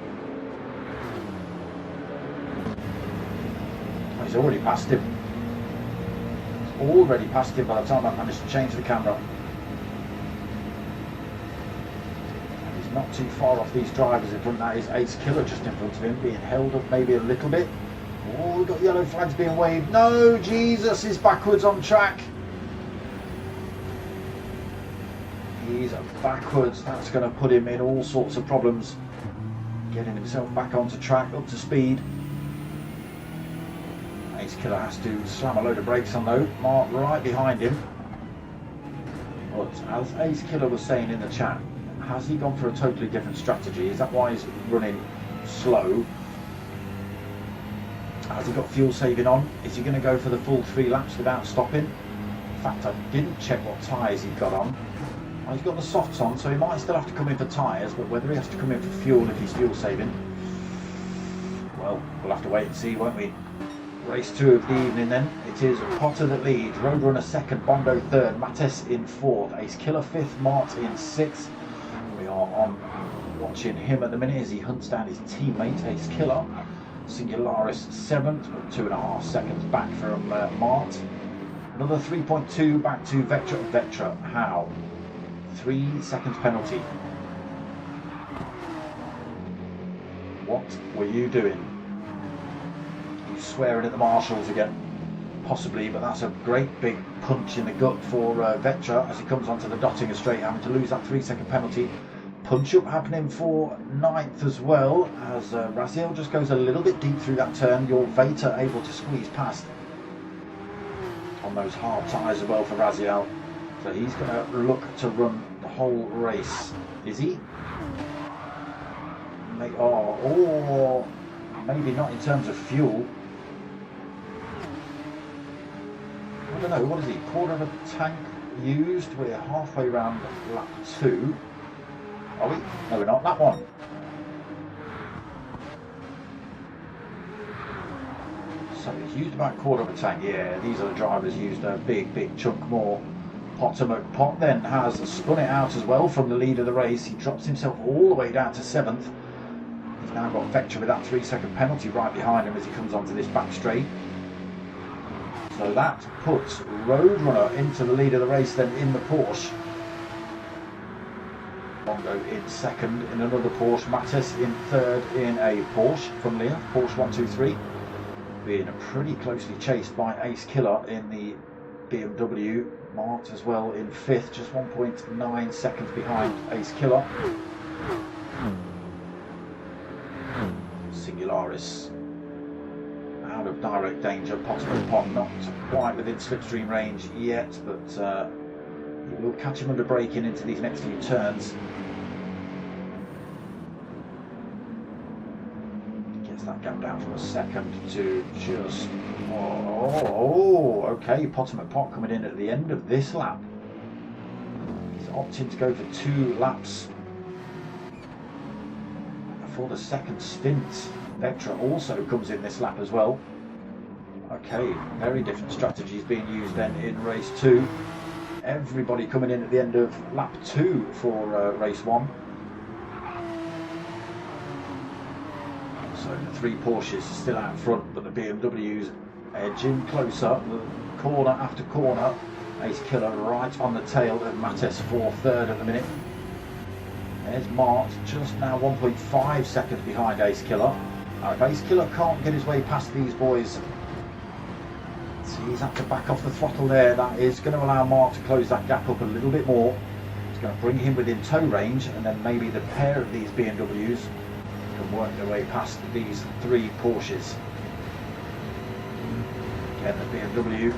Oh, he's already passed him. He's already passed him by the time I managed to change the camera. Not too far off these drivers in front. That is Ace Killer just in front of him, being held up maybe a little bit. Oh, we've got yellow flags being waved. No, Jesus is backwards on track. He's backwards. That's going to put him in all sorts of problems. Getting himself back onto track, up to speed. Ace Killer has to slam a load of brakes on though. Mark right behind him. But as Ace Killer was saying in the chat, has he gone for a totally different strategy? Is that why he's running slow? Has he got fuel saving on? Is he going to go for the full 3 laps without stopping? In fact, I didn't check what tyres he's got on. Well, he's got the softs on, so he might still have to come in for tyres, but whether he has to come in for fuel if he's fuel saving, well, we'll have to wait and see, won't we? Race 2 of the evening then. It is Potter that leads, Roadrunner 2nd, Bondo 3rd, Mattis in 4th, Ace Killer 5th, Mart in 6th. We are on watching him at the minute as he hunts down his teammate Ace Killer. Singularis 7th, but 2.5 seconds back from Mart. Another 3.2 back to Vectra. Vectra, how? 3 seconds penalty. What were you doing? You swearing at the marshals again? Possibly, but that's a great big punch in the gut for Vectra as he comes onto the Dottinger straight, having to lose that 3-second penalty. Punch up happening for 9th as well, as Raziel just goes a little bit deep through that turn. Your Veta able to squeeze past on those hard tyres as well for Raziel. So he's going to look to run the whole race. Is he? Or maybe not in terms of fuel. I don't know, what is he? Quarter of a tank used. We're halfway around lap 2. Are we? No, we're not. Lap 1. So he's used about a quarter of a tank. Yeah, these are the drivers used a big chunk more. Pot then has spun it out as well from the lead of the race. He drops himself all the way down to 7th. He's now got Vector with that 3-second penalty right behind him as he comes onto this back straight. So that puts Roadrunner into the lead of the race then in the Porsche. Bongo in 2nd in another Porsche. Mattis in 3rd in a Porsche from Leah, Porsche 123. Being pretty closely chased by Ace Killer in the BMW. Mart as well in 5th, just 1.9 seconds behind Ace Killer. Singularis out of direct danger. Pot not quite within slipstream range yet, but he will catch him under braking into these next few turns. Gets that gap down from a 2nd to just... okay, Pot coming in at the end of this lap. He's opting to go for 2 laps for the 2nd stint. Vectra also comes in this lap as well. Okay, very different strategies being used then in race 2. Everybody coming in at the end of lap 2 for race 1. So the 3 Porsches are still out front, but the BMWs edging closer, corner after corner. Ace Killer right on the tail of Mattis for 3rd at the minute. There's Mart just now 1.5 seconds behind Ace Killer. Now if Ace Killer can't get his way past these boys, so he's had to back off the throttle there. That is going to allow Mart to close that gap up a little bit more. It's going to bring him within tow range, and then maybe the pair of these BMWs can work their way past these 3 Porsches. Again, the BMW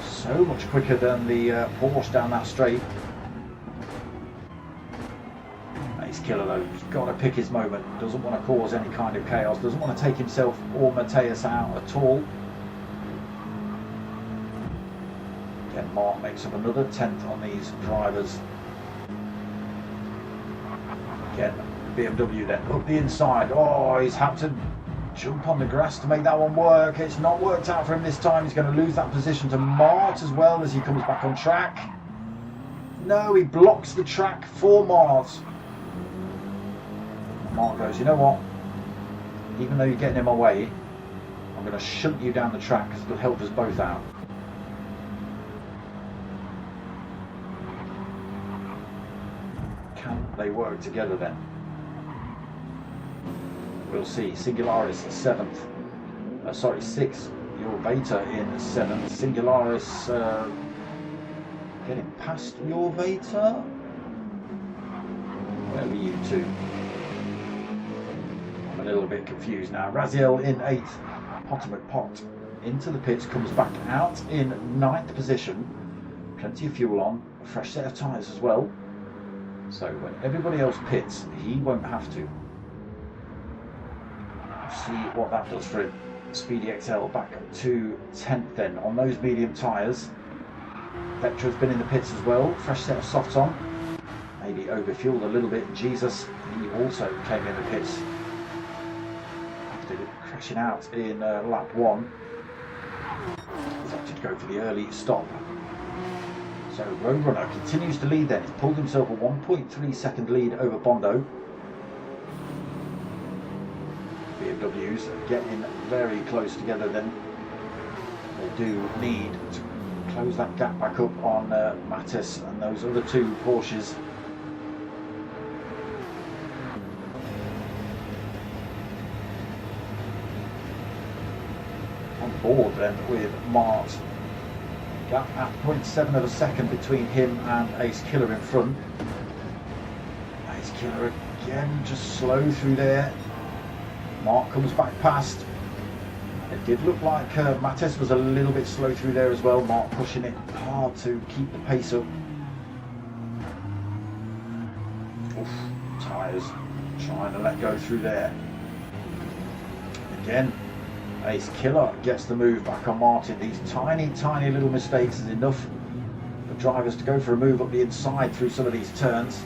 so much quicker than the Porsche down that straight. Ace Killer though, he's got to pick his moment. Doesn't want to cause any kind of chaos. Doesn't want to take himself or Mateus out at all. Again, Mark makes up another 10th on these drivers. Again, BMW then up the inside. Oh, he's had to jump on the grass to make that one work. It's not worked out for him this time. He's going to lose that position to Mart as well as he comes back on track. No, he blocks the track for Mart. Mart goes, you know what? Even though you're getting in my way, I'm going to shunt you down the track because it'll help us both out. Can they work together then? We'll see. Singularis 7th. 6th. Your Veta in 7th. Singularis getting past your Veta. Where were you two? I'm a little bit confused now. Raziel in 8th. Pot into the pits, comes back out in 9th position. Plenty of fuel on. A fresh set of tyres as well. So when everybody else pits, he won't have to. See what that does for him. Speedy XL back to 10th then on those medium tyres. Vectra's been in the pits as well. Fresh set of softs on. Maybe overfueled a little bit. Jesus, he also came in the pits after crashing out in lap 1. He's opted to go for the early stop. So Roadrunner continues to lead then. He's pulled himself a 1.3 second lead over Bondo. BMWs are getting very close together then. They do need to close that gap back up on Mattis and those other 2 Porsches. On board then with Mart. Gap at 0.7 of a second between him and Ace Killer in front. Ace Killer again just slow through there. Mark comes back past. It did look like Mattis was a little bit slow through there as well. Mark pushing it hard to keep the pace up. Oof, tyres trying to let go through there. Again, Ace Killer gets the move back on Martin. These tiny little mistakes is enough for drivers to go for a move up the inside through some of these turns.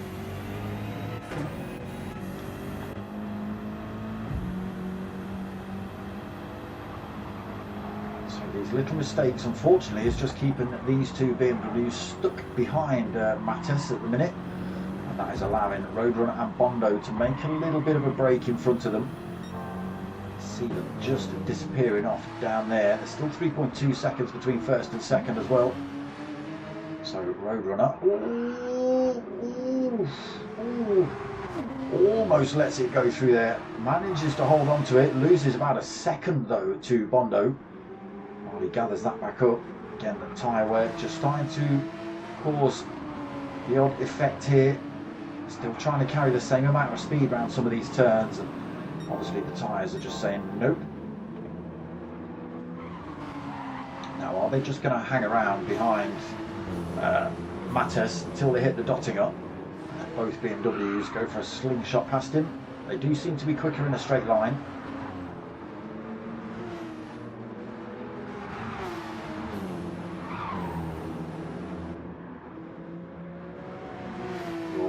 little mistakes, unfortunately, is just keeping these two BMWs stuck behind Mattes at the minute, and that is allowing Roadrunner and Bondo to make a little bit of a break in front of them. See them just disappearing off down there. There's still 3.2 seconds between first and second as well. So Roadrunner almost lets it go through there, manages to hold on to it, loses about a second though to Bondo while he gathers that back up. Again, the tyre wear just starting to cause the odd effect here. Still trying to carry the same amount of speed around some of these turns, and obviously the tyres are just saying nope. Now are they just going to hang around behind Mattes until they hit the Dottinger? Both BMWs go for a slingshot past him. They do seem to be quicker in a straight line.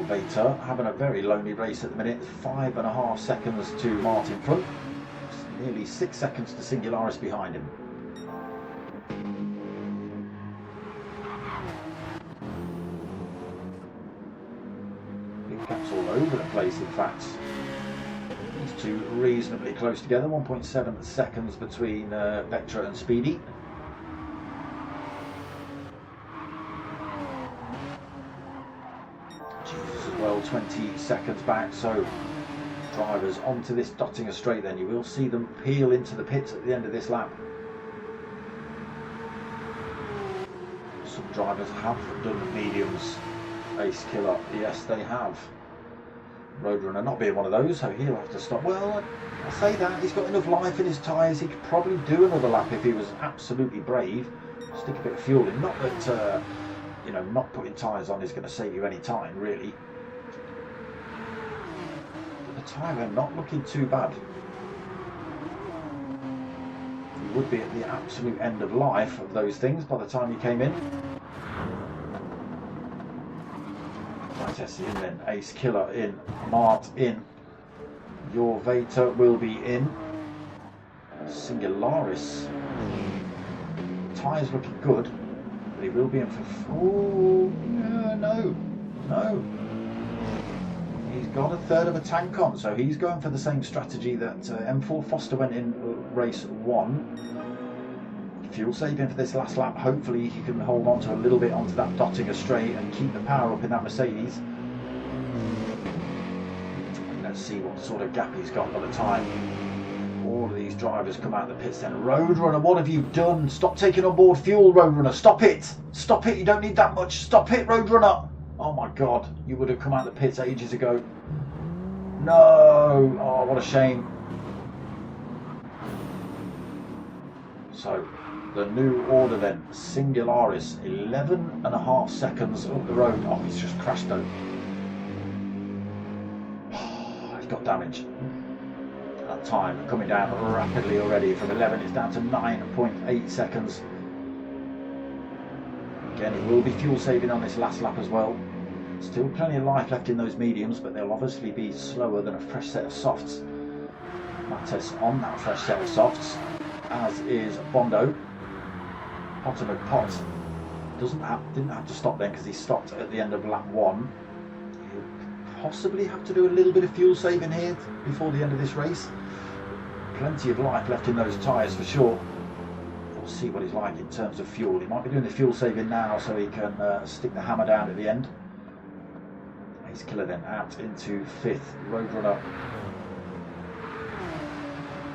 Veta having a very lonely race at the minute. 5.5 seconds to Martin front, nearly 6 seconds to Singularis behind him. Big gaps all over the place, in fact. These two reasonably close together, 1.7 seconds between Vectra and Speedy. Well, 20 seconds back, so drivers onto this Dottinger straight. Then you will see them peel into the pits at the end of this lap. Some drivers have done the mediums. Ace Killer, yes they have. Roadrunner not being one of those, so he'll have to stop. Well, I say that, he's got enough life in his tyres, he could probably do another lap if he was absolutely brave. Stick a bit of fuel in, not that you know, not putting tyres on is going to save you any time, really. But the tyre not looking too bad. You would be at the absolute end of life of those things by the time you came in. Mattes in then, Ace Killer in, Mart in, your Veta will be in, Singularis. Tyres looking good. He will be in for... Oh, no. He's got a third of a tank on, so he's going for the same strategy that M4 Foster went in race 1. Fuel saving for this last lap. Hopefully he can hold on to a little bit onto that Dottinger straight and keep the power up in that Mercedes. Let's see what sort of gap he's got by the time all of these drivers come out of the pits then. Roadrunner, what have you done? Stop taking on board fuel, Roadrunner. Stop it. Stop it. You don't need that much. Stop it, Roadrunner. Oh my God. You would have come out of the pits ages ago. No. Oh, what a shame. So, the new order then. Singularis, 11.5 seconds up the road. Oh, he's just crashed though. Oh, he's got damage. Time coming down rapidly already. From 11 it's down to 9.8 seconds. Again, it will be fuel saving on this last lap as well. Still plenty of life left in those mediums, but they'll obviously be slower than a fresh set of softs. Mattes on that fresh set of softs, as is Bondo. Potter Pot didn't have to stop then because he stopped at the end of lap 1. He'll possibly have to do a little bit of fuel saving here before the end of this race. Plenty of life left in those tyres for sure. We'll see what he's like in terms of fuel. He might be doing the fuel saving now so he can stick the hammer down at the end. Ace Killer then out into 5th. Roadrunner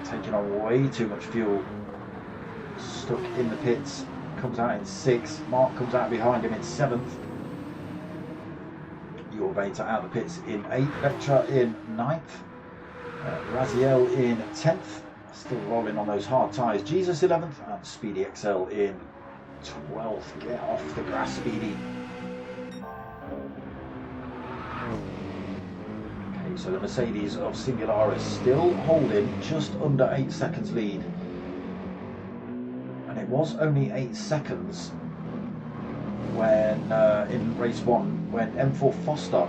taking on way too much fuel. Stuck in the pits. Comes out in 6th. Mark comes out behind him in 7th. Your Veta out of the pits in 8th. Vectra in 9th. Raziel in 10th, still rolling on those hard tyres. Jesus 11th, and Speedy XL in 12th. Get off the grass, Speedy. Okay, so the Mercedes of Singularis still holding just under 8 seconds lead. And it was only 8 seconds when, in race 1, when M4 Foster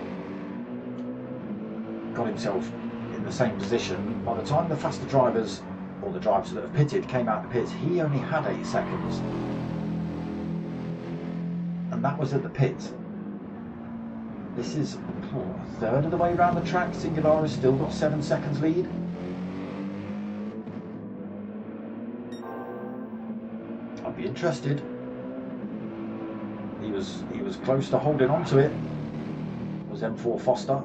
got himself in the same position. By the time the faster drivers or the drivers that have pitted, came out of the pits, he only had 8 seconds. And that was at the pit. This is a third of the way around the track. Singular has still got 7 seconds lead. I'd be interested. He was close to holding on to it. It was M4 Foster.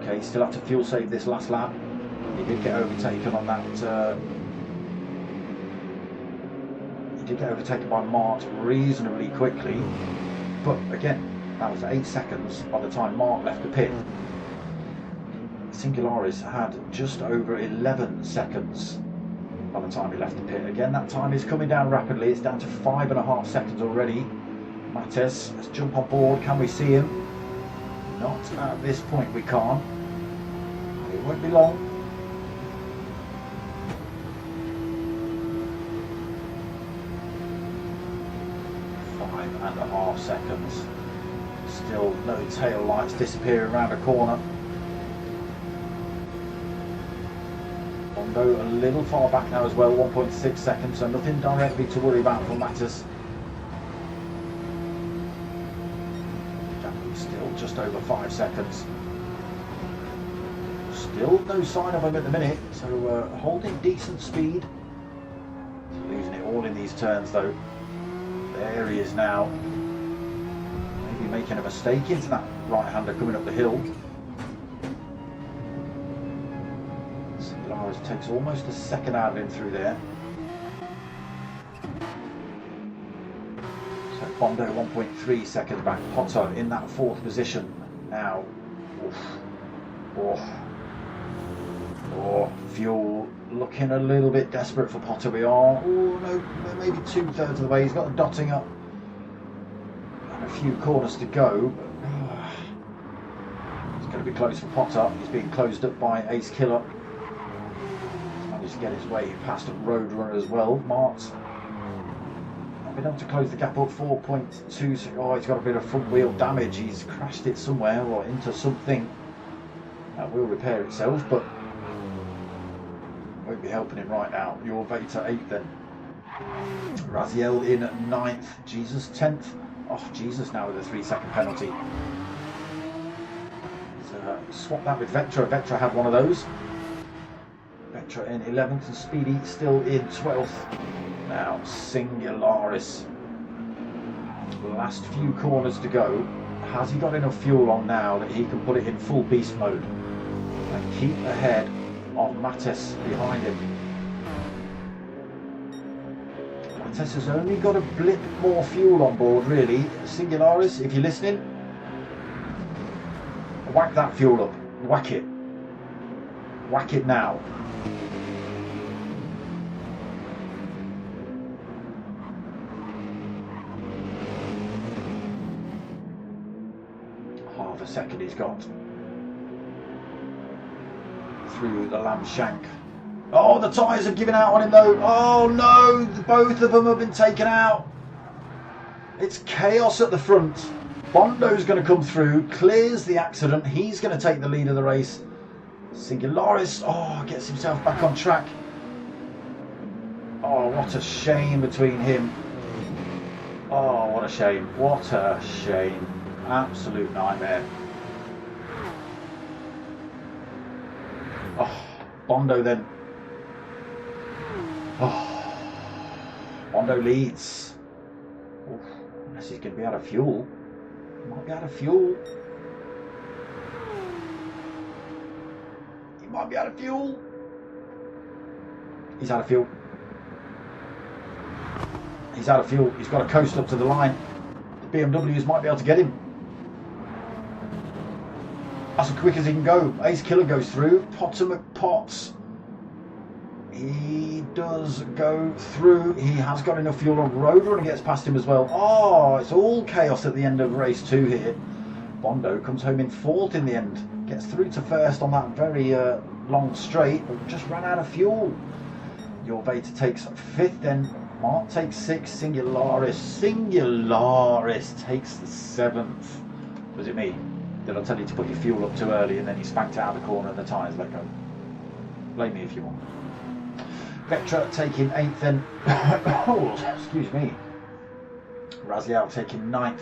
Okay, he still had to fuel save this last lap. He did get overtaken on that. He did get overtaken by Mart reasonably quickly, but again, that was 8 seconds by the time Mart left the pit. Singularis had just over 11 seconds by the time he left the pit. Again, that time is coming down rapidly. It's down to 5.5 seconds already. Mattes, let's jump on board. Can we see him? Not at this point, we can't. It won't be long. 5.5 seconds. Still no tail lights disappearing around a corner. Bondo a little far back now as well, 1.6 seconds, so nothing directly to worry about for Mattes. Still just over 5 seconds. Still no sign of him at the minute, so holding decent speed. Losing it all in these turns though. There he is now. Maybe making a mistake into that right-hander coming up the hill. Singularis takes almost a second out of him through there. So Bondo 1.3 seconds back. Potter in that 4th position now. Fuel looking a little bit desperate for Potter. We are, no, maybe 2/3 of the way. He's got the dotting up and a few corners to go. It's going to be close for Potter. He's being closed up by Ace Killer. He's managed to get his way past Roadrunner as well. Mart not been able to close the gap up. 4.2. Oh, he's got a bit of front wheel damage. He's crashed it somewhere or into something. That will repair itself, but won't be helping him right now. Your Veta 8th then. Raziel in 9th. Jesus 10th. Oh, Jesus now with a 3-second penalty. So, swap that with Vectra. Vectra had one of those. Vectra in 11th and Speedy still in 12th. Now Singularis. Last few corners to go. Has he got enough fuel on now that he can put it in full beast mode and keep ahead of Mattes behind him? Mattes has only got a blip more fuel on board really. Singularis, if you're listening, whack that fuel up. Whack it. Whack it now. Half a second he's got. Through the lamb shank. Oh, the tyres have given out on him though. Oh no, both of them have been taken out. It's chaos at the front. Bondo's going to come through, clears the accident. He's going to take the lead of the race. Singularis, gets himself back on track. Oh, what a shame between him. Oh, what a shame. What a shame. Absolute nightmare. Oh, Bondo then. Oh, Bondo leads. Oof, unless he's going to be out of fuel. He might be out of fuel. He might be out of fuel. He's out of fuel. He's out of fuel. He's got to coast up to the line. The BMWs might be able to get him. That's as quick as he can go. Ace Killer goes through. Potter McPotts. He does go through. He has got enough fuel on Roadrunner and gets past him as well. Oh, it's all chaos at the end of race 2 here. Bondo comes home in 4th in the end. Gets through to 1st on that very long straight, but just ran out of fuel. Your Veta takes 5th then. Mart takes 6th. Singularis takes the 7th. Was it me? Did I tell you to put your fuel up too early and then you spanked out of the corner and the tyres let go? Blame me if you want. Vectra taking 8th then. Oh, excuse me. Raziel taking 9th.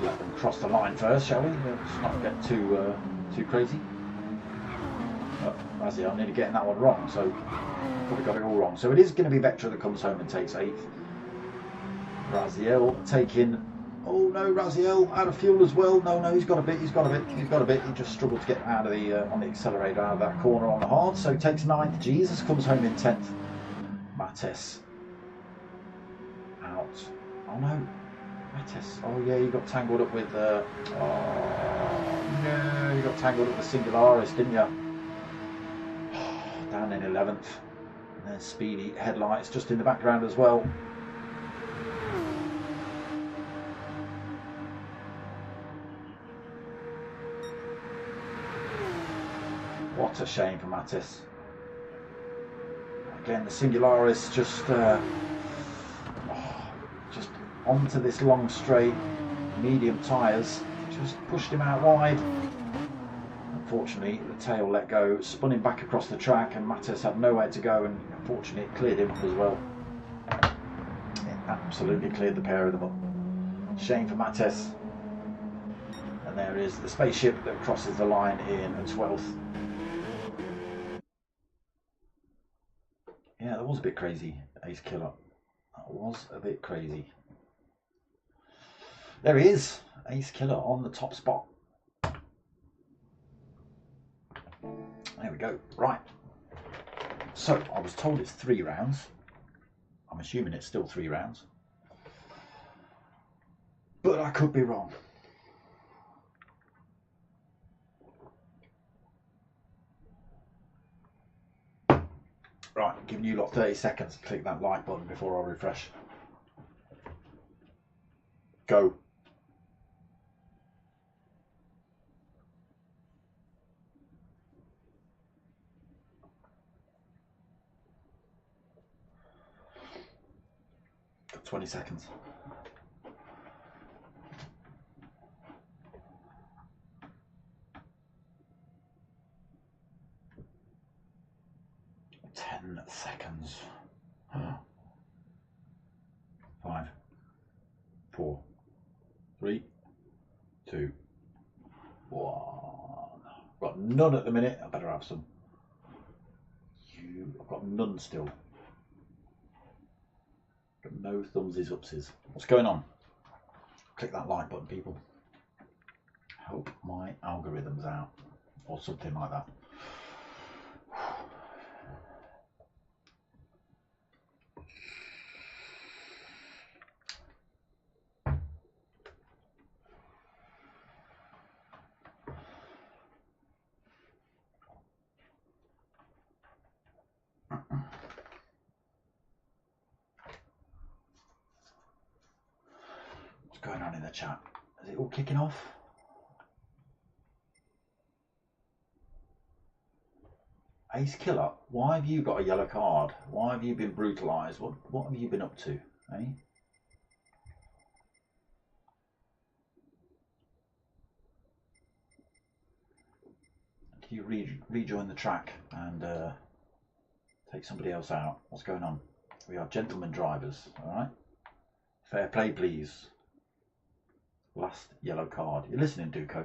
Let them cross the line first, shall we? Let's not get too crazy. Oh, Raziel nearly getting that one wrong, so probably got it all wrong. So it is going to be Vectra that comes home and takes 8th. Raziel taking... Oh no, Raziel out of fuel as well. No, he's got a bit. He just struggled to get out of the on the accelerator out of that corner on the hard. So takes 9th. Jesus comes home in 10th. Mattes out. Oh no, Mattes. Oh yeah, you got tangled up with. Oh no, you got tangled up with Singularis, didn't you? Down in 11th. And then Speedy headlights just in the background as well. What a shame for Mattes. Again, the Singularis just onto this long straight, medium tyres, just pushed him out wide. Unfortunately, the tail let go, spun him back across the track, and Mattes had nowhere to go, and unfortunately it cleared him up as well. It absolutely cleared the pair of them up. Shame for Mattes. And there is the spaceship that crosses the line in 12th. Yeah, that was a bit crazy, Ace Killer. That was a bit crazy. There he is, Ace Killer on the top spot. There we go. Right. So, I was told it's 3 rounds. I'm assuming it's still 3 rounds. But I could be wrong. Right, I'm giving you lot 30 seconds to click that like button before I refresh. Go. Got 20 seconds. Seconds. 5, 4, 3, 2, 1. Got none at the minute. I better have some. I've got none still. Got no thumbsies upsies. What's going on? Click that like button, people. Hope my algorithm's out or something like that. What's going on in the chat? Is it all kicking off? Ace Killer, why have you got a yellow card? Why have you been brutalised? What have you been up to, eh? Can you rejoin the track and take somebody else out? What's going on? We are gentlemen drivers, alright? Fair play, please. Last yellow card. You're listening, Duco?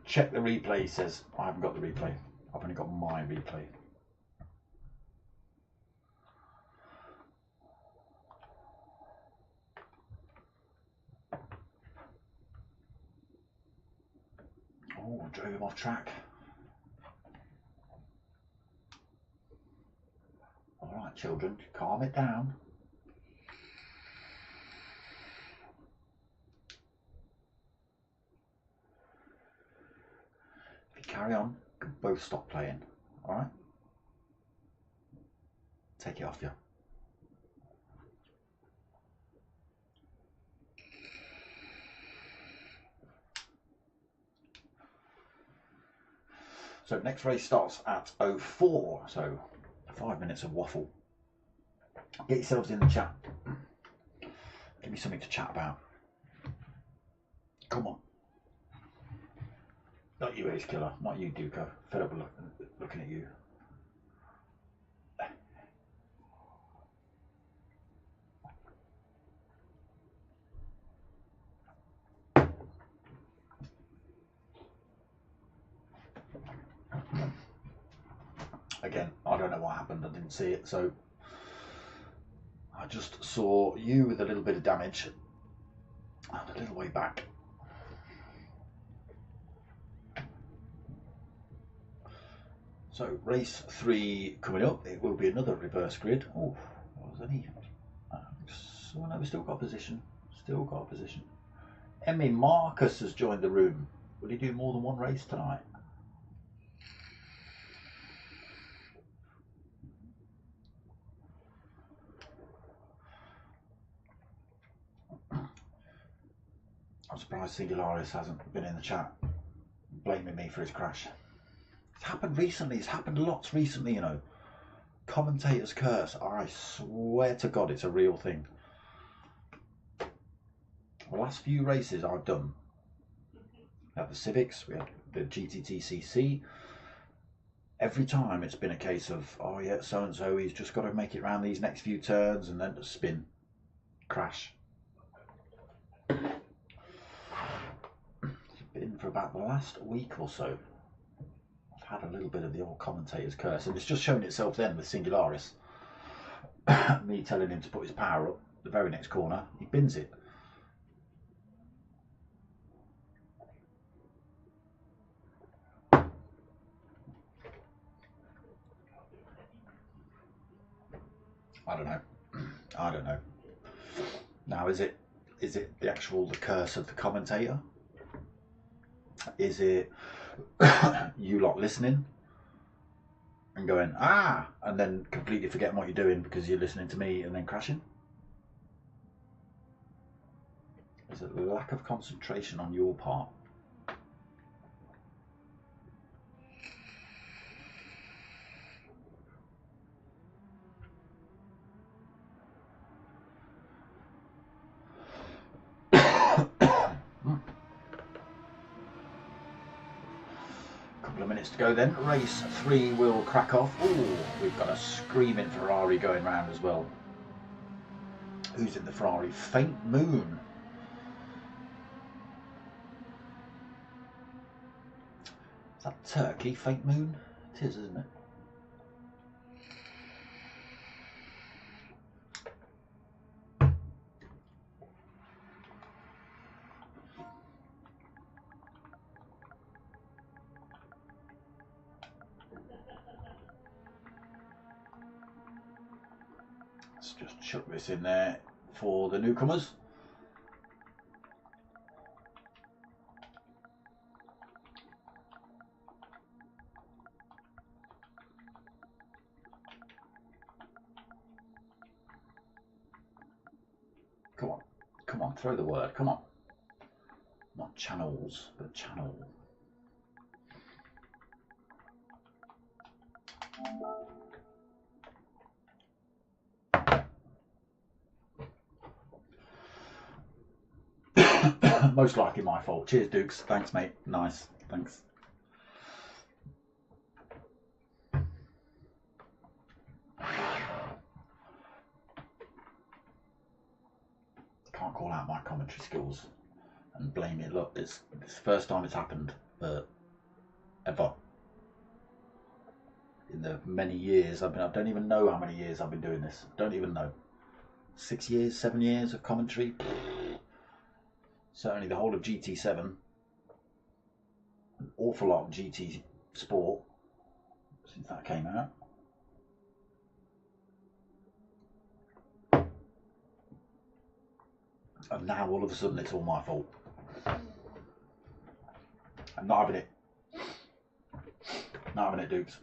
Check the replay, he says. I haven't got the replay. I've only got my replay. Oh, drove him off track. Alright, children, calm it down. If you carry on, you can both stop playing. Alright? Take it off you. So next race starts at 04, so 5 minutes of waffle. Get yourselves in the chat. Give me something to chat about. Come on. Not you, Ace Killer. Not you, Duco. Fed up looking at you. don't know what happened. I didn't see it, so I just saw you with a little bit of damage and a little way back. So race 3 coming up. It will be another reverse grid. Oh, what was any? So no, we still got position. Still got position. Emmy Marcus has joined the room. Will he do more than one race tonight? I'm surprised Singularis hasn't been in the chat blaming me for his crash. It's happened recently. It's happened lots recently, you know. Commentator's curse. I swear to God, it's a real thing. The last few races I've done, we had the Civics, we had the GTTCC. Every time it's been a case of, oh yeah, so-and-so, he's just got to make it around these next few turns and then spin, crash. It's been for about the last week or so. I've had a little bit of the old commentator's curse, and it's just shown itself then with Singularis. Me telling him to put his power up, the very next corner, he bins it. I don't know. I don't know. Now, is it the actual curse of the commentator? Is it you lot listening and going, ah, and then completely forgetting what you're doing because you're listening to me and then crashing? Is it lack of concentration on your part? Couple of minutes to go then. Race 3 will crack off. Oh, we've got a screaming Ferrari going round as well. Who's in the Ferrari? Faint Moon. Is that Turkey, Faint Moon? It is, isn't it? Let's just chuck this in there for the newcomers. Come on, come on, throw the word, come on. Not channels, but channel. Most likely my fault. Cheers, Dukes. Thanks, mate. Nice. Thanks. Can't call out my commentary skills and blame it. Look, it's the first time it's happened ever in the many years I don't even know how many years I've been doing this. Don't even know. 6 years, 7 years of commentary. Certainly the whole of GT7. An awful lot of GT Sport since that came out. And now all of a sudden it's all my fault. I'm not having it. Not having it, Dukes.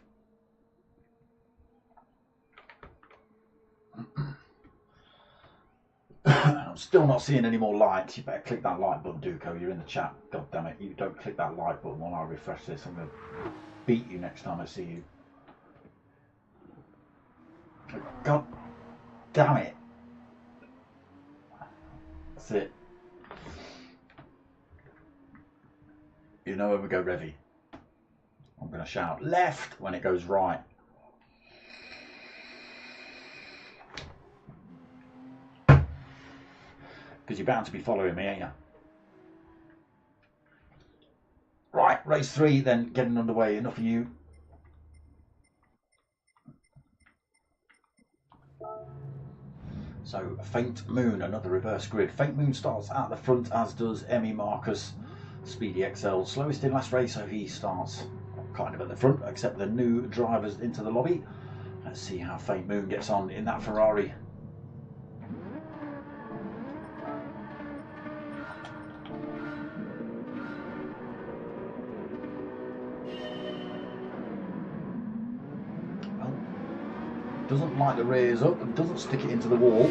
I'm still not seeing any more likes. You better click that like button, Duco. You're in the chat. God damn it. You don't click that like button while I refresh this. I'm going to beat you next time I see you. God damn it. That's it. You know when we go revy, I'm going to shout left when it goes right. Because you're bound to be following me, ain't you? Right, race 3 then getting underway. Enough of you. So Faint Moon, another reverse grid. Faint Moon starts at the front, as does Emmy Marcus. Speedy XL, slowest in last race, so he starts kind of at the front, except the new drivers into the lobby. Let's see how Faint Moon gets on in that Ferrari. Well, doesn't light the rears up and doesn't stick it into the wall.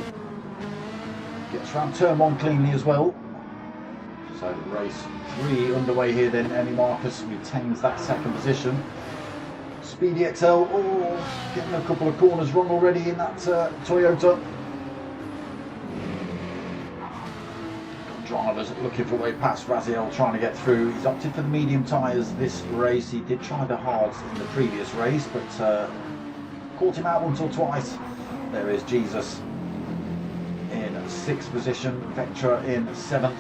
Gets around turn one cleanly as well. So race 3 underway here then. Emmy Marcus retains that second position. Speedy XL, oh, getting a couple of corners wrong already in that Toyota. Drivers looking for a way past. Raziel trying to get through. He's opted for the medium tyres this race. He did try the hards in the previous race, but caught him out once or twice. There is Jesus in 6th position, Vectra in 7th.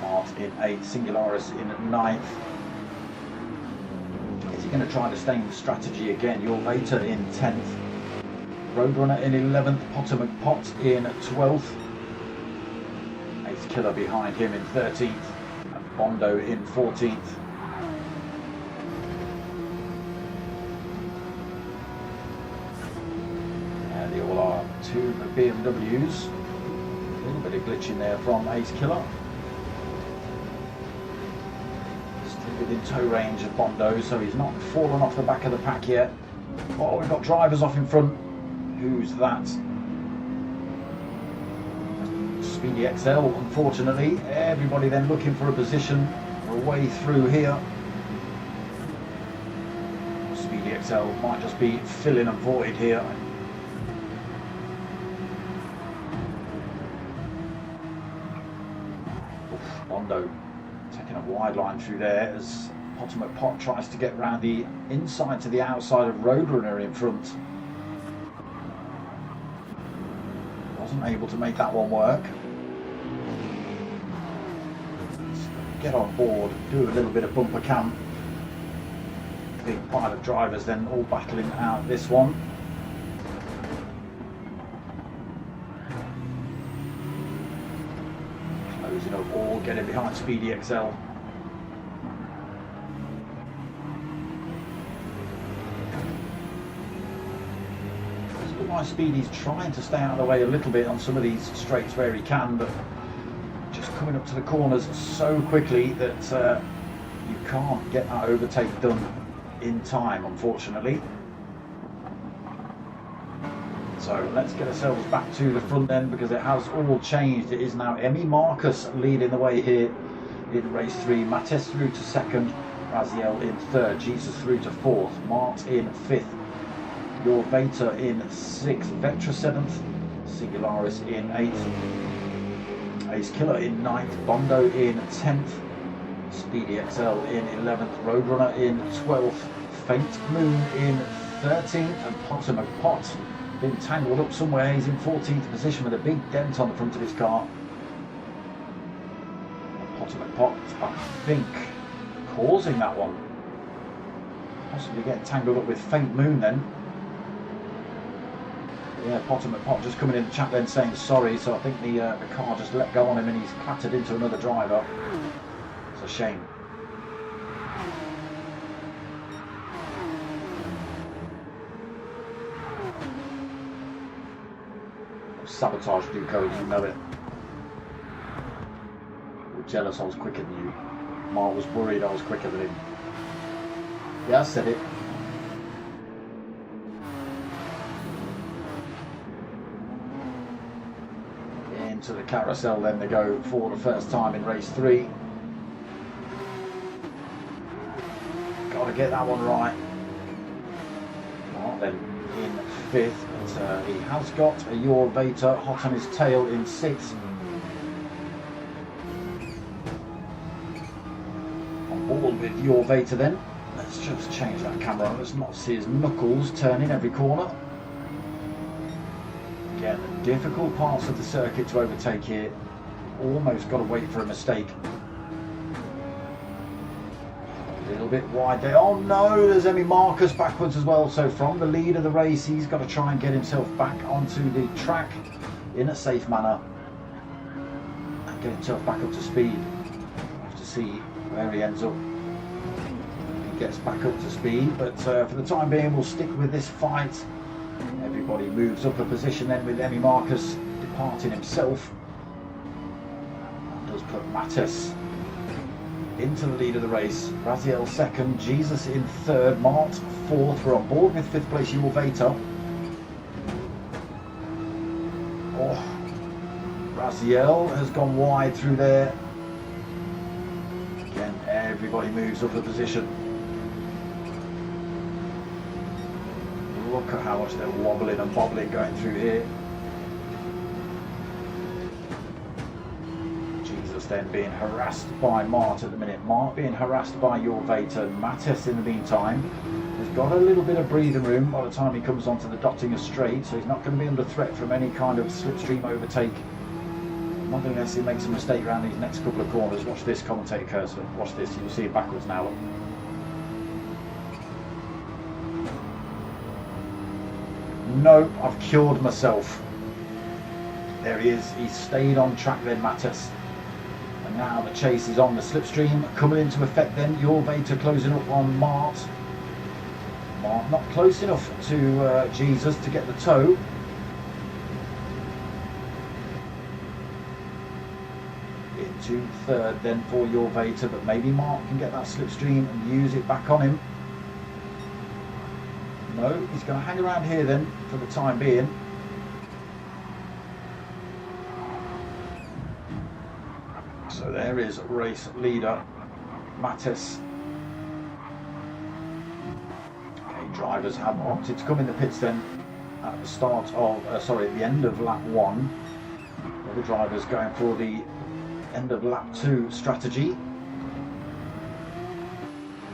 Mart in 8th, Singularis in 9th. Is he going to try the same strategy again? Your later in 10th. Roadrunner in 11th, Potter McPot in 12th. Ace Killer behind him in 13th. And Bondo in 14th. There they all are. 2 BMWs. A little bit of glitching there from Ace Killer. Within tow range of Bondo, so he's not fallen off the back of the pack yet. Oh, we've got drivers off in front. Who's that? Speedy XL, unfortunately. Everybody then looking for a position or a way through here. Speedy XL might just be filling a void here. Oof, Bondo taking a wide line through there as Potter McPot tries to get round the inside to the outside of Roadrunner in front. Wasn't able to make that one work. Get on board, do a little bit of bumper cam. Big pile of drivers then all battling out this one. Closing up all, getting behind Speedy XL. Speedy's trying to stay out of the way a little bit on some of these straights where he can, but just coming up to the corners so quickly that you can't get that overtake done in time, unfortunately. So let's get ourselves back to the front end because it has all changed. It is now Emmy Marcus leading the way here in race 3. Mattes through to 2nd, Raziel in 3rd, Jesus through to 4th, Mart in 5th. Your Veta in 6th, Vectra 7th, Singularis in 8th, Ace Killer in 9th, Bondo in 10th, Speedy XL in 11th, Roadrunner in 12th, Faint Moon in 13th, and Potter McPot been tangled up somewhere. He's in 14th position with a big dent on the front of his car. Potter McPot, I think, causing that one. Possibly getting tangled up with Faint Moon then. Yeah, Potter McPot just coming in the chat then saying sorry, so I think the car just let go on him and he's clattered into another driver. It's a shame. Sabotage Duco, you know it. You're jealous I was quicker than you. Mark was worried I was quicker than him. Yeah, I said it. To the carousel then they go for the first time in race 3. Got to get that one right. Well, then in 5th, but he has got a Your Veta hot on his tail in 6th. On board with Your Veta then. Let's just change that camera. Let's not see his knuckles turning every corner. Again, difficult parts of the circuit to overtake here. Almost got to wait for a mistake. A little bit wide there. Oh no, there's Emmy Marcus backwards as well. So from the lead of the race, he's got to try and get himself back onto the track. in a safe manner and get himself back up to speed. We'll have to see where he ends up. He gets back up to speed, but for the time being we'll stick with this fight. Everybody moves up a position then, with Emmy Marcus departing himself. That does put Mattes into the lead of the race. Raziel second, Jesus in third, Mart fourth. We're on board with fifth place Jule Vater. Oh, Raziel has gone wide through there. Again, everybody moves up a position. Look at how much they're wobbling and bobbling going through here. Jesus then being harassed by Mart at the minute. Mart being harassed by Jule Vater. Mattes in the meantime has got a little bit of breathing room by the time he comes onto the Dottinger straight, so he's not going to be under threat from any kind of slipstream overtake. Not unless he makes a mistake around these next couple of corners. Watch this, commentator cursor. Watch this, you'll see it backwards now. Look. No, I've cured myself. There he is. He's stayed on track then, Mattes. And now the chase is on. The slipstream coming into effect then. Jule Vater closing up on Mart. Mart not close enough to Jesus to get the toe. Into third then for Jule Vater, but maybe Mart can get that slipstream and use it back on him. No, he's going to hang around here then for the time being. So there is race leader Mattes. Okay, drivers have opted to come in the pits then at the start of, at the end of lap 1. The drivers going for the end of lap 2 strategy.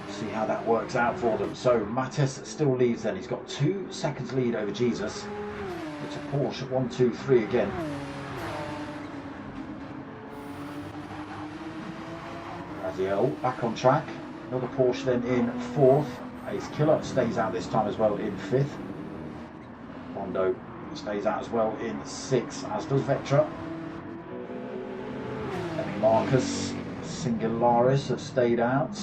See how that works out for them. So Mattes still leads then. He's got 2 seconds lead over Jesus. It's a Porsche 1, 2, 3 again. Raziel back on track. Another Porsche then in 4th. Ace Killer stays out this time as well in 5th. Bondo stays out as well in 6th, as does Vectra. Emmy Marcus, Singularis have stayed out.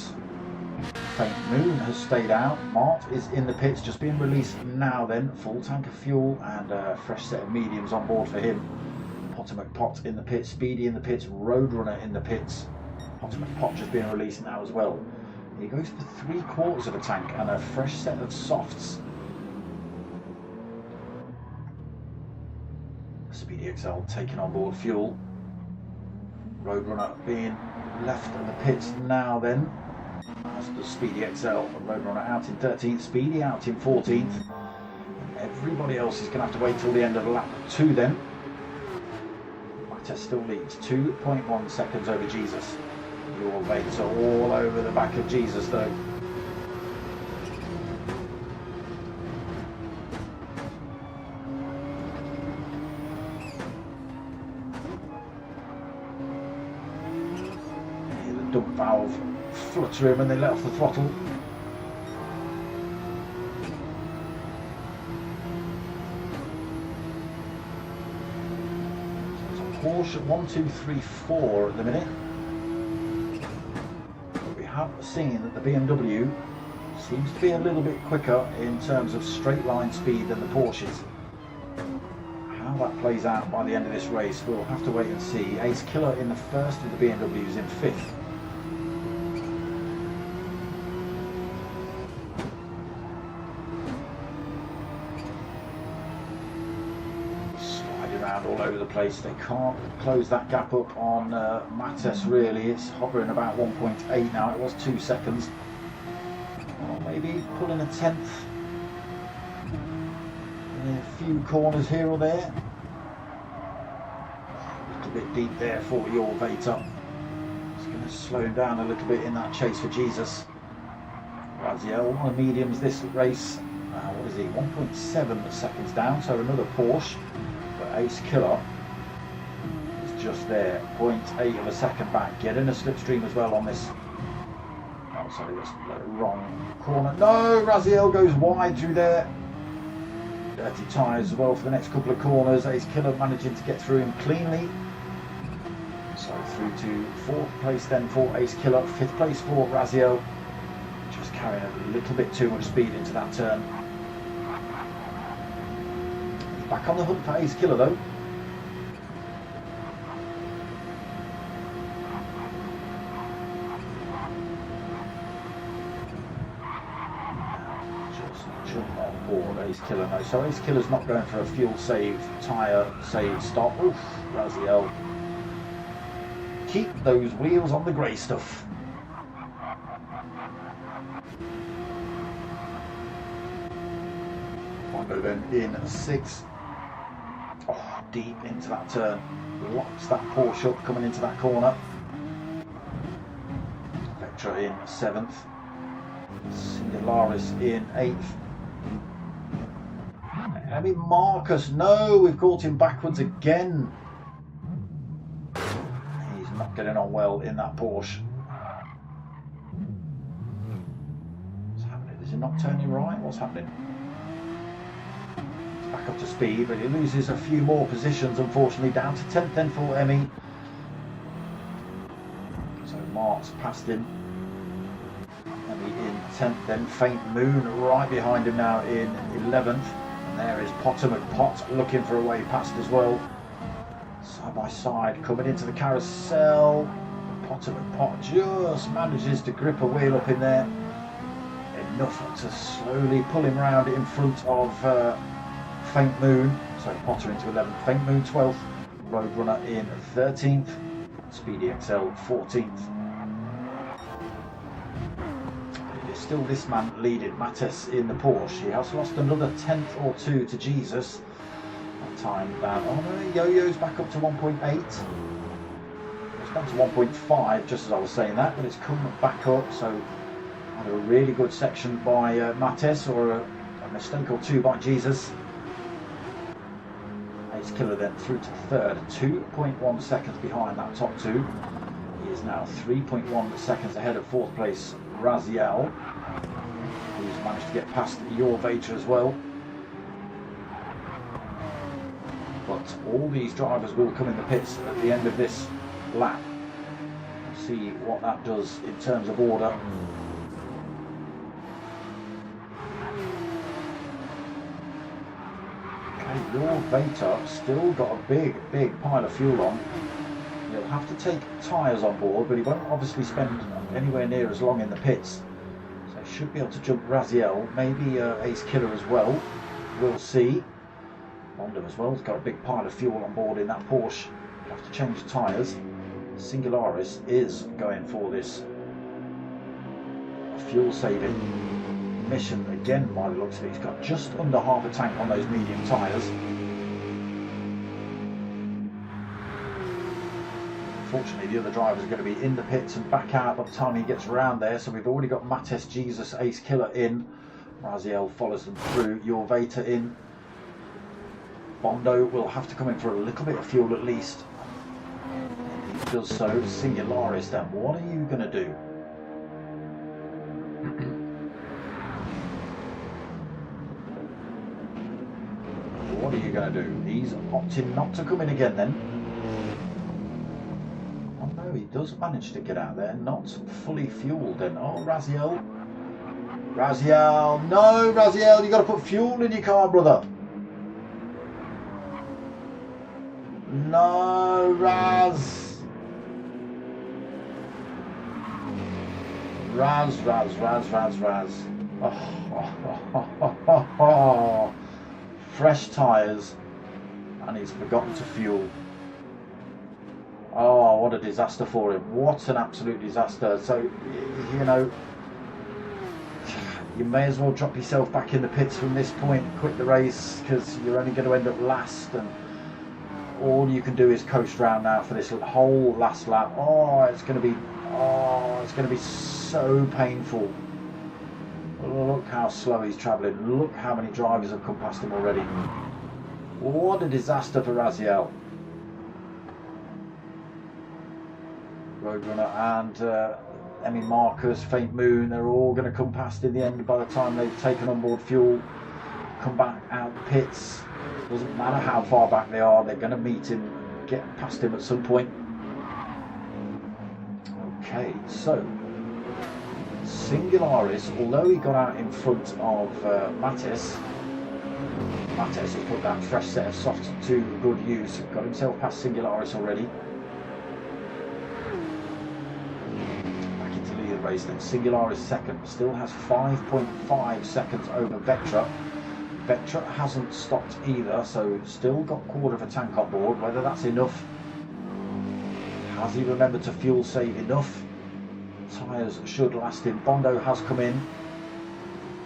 Faint Moon has stayed out. Mart is in the pits, just being released now then. Full tank of fuel and a fresh set of mediums on board for him. Potomac Pot in the pits, Speedy in the pits, Roadrunner in the pits. Potomac Pot just being released now as well. He goes for 3/4 of a tank and a fresh set of softs. Speedy XL taking on board fuel. Roadrunner being left in the pits now then. As does Speedy XL. Roadrunner out in 13th, Speedy out in 14th. Everybody else is going to have to wait till the end of lap 2 then. Mattes still leads 2.1 seconds over Jesus. Jule Vater all over the back of Jesus though. Hear the dump valve fluttering when they let off the throttle. So it's a Porsche 1, 2, 3, 4 at the minute. But we have seen that the BMW seems to be a little bit quicker in terms of straight line speed than the Porsches. How that plays out by the end of this race, we'll have to wait and see. Ace Killer in the first of the BMWs in 5th. All over the place. They can't close that gap up on Mattes really. It's hovering about 1.8 now. It was 2 seconds. Or maybe pulling a 10th in a few corners here or there. A little bit deep there for Jule Vater. It's going to slow him down a little bit in that chase for Jesus. Raziel on the mediums this race. What is he? 1.7 seconds down. So another Porsche. Ace Killer is just there, 0.8 of a second back, getting a slipstream as well on this. Oh, sorry, that's the wrong corner. No, Raziel goes wide through there. Dirty tyres as well for the next couple of corners. Ace Killer managing to get through him cleanly. So through to 4th place then for Ace Killer, 5th place for Raziel. Just carrying a little bit too much speed into that turn. He's back on the hunt for Ace Killer though. Jump on board Ace Killer now. So Ace Killer's not going for a fuel save, tyre save, stop. Oof, Raziel. Keep those wheels on the grey stuff. Bondo then in 6th. Oh, deep into that turn. Locks that Porsche up coming into that corner. Vectra in 7th. Singularis in 8th. I mean, Marcus, no, we've caught him backwards again. He's not getting on well in that Porsche. What's happening? Is he not turning right? What's happening? He's back up to speed, but he loses a few more positions, unfortunately, down to 10th then for Emmy. So Mark's past him. Emmy in 10th, then Faint Moon right behind him now in 11th. There is Potter McPot looking for a way past as well. Side by side coming into the carousel. Potter McPot just manages to grip a wheel up in there. Enough to slowly pull him round in front of Faint Moon. So Potter into 11th, Faint Moon 12th, Roadrunner in 13th, Speedy XL 14th. Still this man leading, Mattes in the Porsche. He has lost another 10th or 2 to Jesus. That time down. Oh no, Yo-Yo's back up to 1.8. It's down to 1.5 just as I was saying that, but it's come back up. So either a really good section by Mattes or a mistake or 2 by Jesus. Ace Killer then through to 3rd, 2.1 seconds behind that top 2. He is now 3.1 seconds ahead of 4th place Raziel, who's managed to get past Your Vater as well. But all these drivers will come in the pits at the end of this lap. See what that does in terms of order. Okay, Your Vater still got a big pile of fuel on. He'll have to take tyres on board, but he won't obviously spend anywhere near as long in the pits. So he should be able to jump Raziel, maybe Ace Killer as well. We'll see. Bondo as well, he's got a big pile of fuel on board in that Porsche. He'll have to change tyres. Singularis is going for this fuel saving mission again by the looks of it. He's got just under half a tank on those medium tyres. Unfortunately, the other drivers are going to be in the pits and back out by the time he gets around there. So we've already got Mattes, Jesus, Ace Killer in. Raziel follows them through. Your Vater in. Bondo will have to come in for a little bit of fuel at least. If he does so, Singularis then. What are you going to do? What are you going to do? He's opting not to come in again then. He does manage to get out there, not fully fueled then. Oh, Raziel. Raziel. No, Raziel, you got to put fuel in your car, brother. No, Raz. Raz. Oh. Fresh tyres. And he's forgotten to fuel. Oh, what a disaster for him. What an absolute disaster. So, you know, you may as well drop yourself back in the pits from this point, quit the race, because you're only going to end up last, and all you can do is coast round now for this whole last lap. It's going to be so painful. Look how slow he's travelling. Look how many drivers have come past him already. What a disaster for Raziel. Roadrunner and Emmy Marcus, Faint Moon, they're all going to come past in the end by the time they've taken on board fuel. come back out the pits. Doesn't matter how far back they are, they're going to meet him, get past him at some point. Okay, so Singularis, although he got out in front of Mattis has put that fresh set of softs to good use. Got himself past Singularis already. Back into lead of the race then. Singularis second, still has 5.5 seconds over Vectra. Vectra hasn't stopped either, so still got quarter of a tank on board. Whether that's enough, has he remembered to fuel save enough? Tyres should last him. Bondo has come in,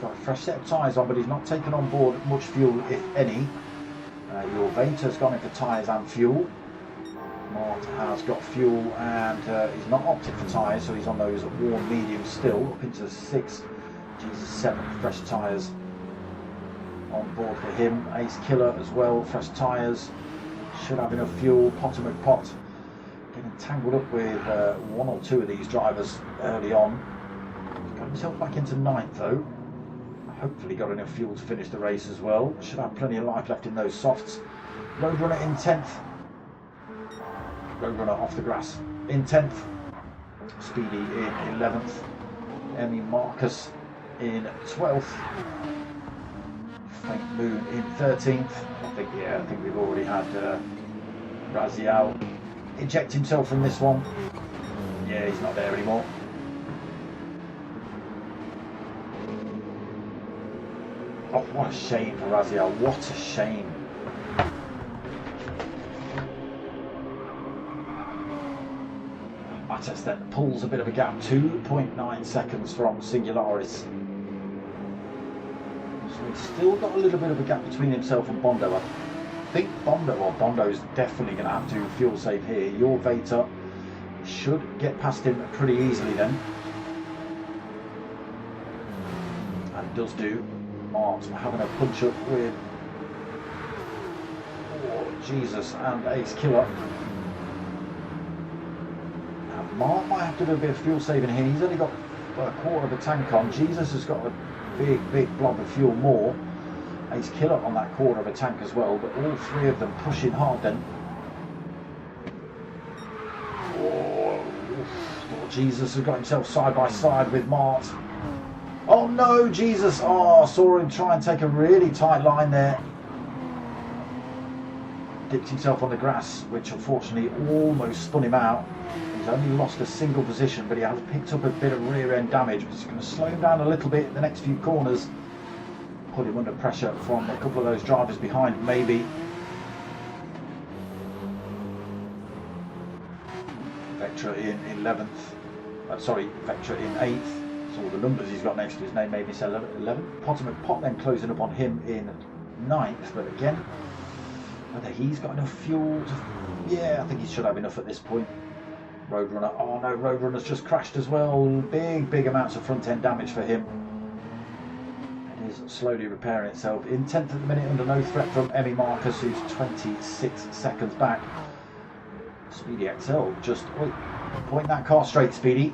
got a fresh set of tyres on, but he's not taken on board much fuel, if any. Your Veta's gone in for tyres and fuel. Mart has got fuel and he's not opted for tyres, so he's on those warm mediums still, up into 6, Jesus, 7 fresh tyres on board for him. Ace Killer as well, fresh tyres, should have enough fuel. Potter McPot getting tangled up with one or two of these drivers early on. He's got himself back into 9th though. Hopefully got enough fuel to finish the race as well. Should have plenty of life left in those softs. Roadrunner in 10th. Roadrunner off the grass in 10th. Speedy in 11th. Emmy Marcus in 12th. Faint Moon in 13th. I think we've already had Raziel eject himself from this one. Yeah, he's not there anymore. Oh, what a shame for Raziel, what a shame. Mattis then pulls a bit of a gap, 2.9 seconds from Singularis. So he's still got a little bit of a gap between himself and Bondo. I think Bondo's definitely going to have to fuel save here. Your Veta should get past him pretty easily then. And does do. Mart having a punch up with Jesus and Ace Killer. Now Mart might have to do a bit of fuel saving here. He's only got a quarter of a tank on. Jesus has got a big blob of fuel more. Ace Killer on that quarter of a tank as well, but all three of them pushing hard then. Jesus has got himself side by side with Mart. Oh no, Jesus! Oh, saw him try and take a really tight line there. Dipped himself on the grass, which unfortunately almost spun him out. He's only lost a single position, but he has picked up a bit of rear end damage, which is going to slow him down a little bit in the next few corners. Put him under pressure from a couple of those drivers behind, maybe. Vectra in 11th. Vectra in 8th. So all the numbers he's got next to his name maybe say 11. Potter McPot then closing up on him in 9th, but again, whether he's got enough fuel to, yeah, I think he should have enough at this point. Roadrunner, oh no, Roadrunner's just crashed as well. Big amounts of front end damage for him. It is slowly repairing itself. In 10th at the minute, under no threat from Emmy Marcus, who's 26 seconds back. Speedy XL, just point that car straight, Speedy.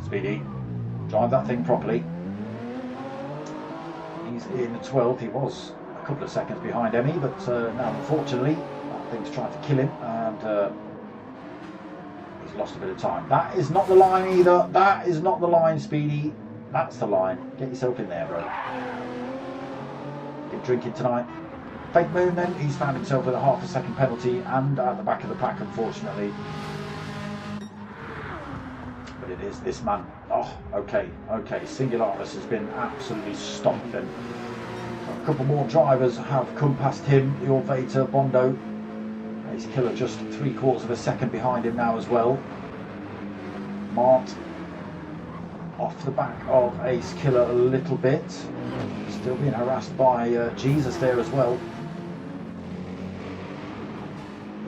Speedy, drive that thing properly. He's in 12th. He was a couple of seconds behind Emmy, but now unfortunately that thing's trying to kill him, and he's lost a bit of time. That is not the line either. That is not the line, Speedy. That's the line. Get yourself in there, bro. Been drinking tonight. Fake Moon then, he's found himself with a half a second penalty and at the back of the pack, unfortunately. But it is this man. Oh, okay. Singularis has been absolutely stomped then. A couple more drivers have come past him. Your Veta, Bondo. Ace Killer just 3/4 of a second behind him now as well. Mart off the back of Ace Killer a little bit. Still being harassed by Jesus there as well.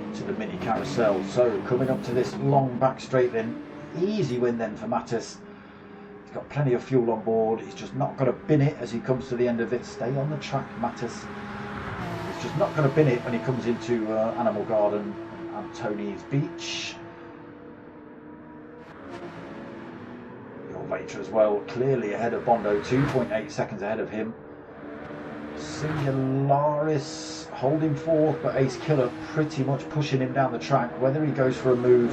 Into the mini carousel. So coming up to this long back straight then. Easy win then for Mattis. He's got plenty of fuel on board. He's just not going to bin it as he comes to the end of it. Stay on the track, Mattis. He's just not going to bin it when he comes into Animal Garden and Tony's Beach. Your later as well. Clearly ahead of Bondo, 2.8 seconds ahead of him. Singularis holding fourth, but Ace Killer pretty much pushing him down the track. Whether he goes for a move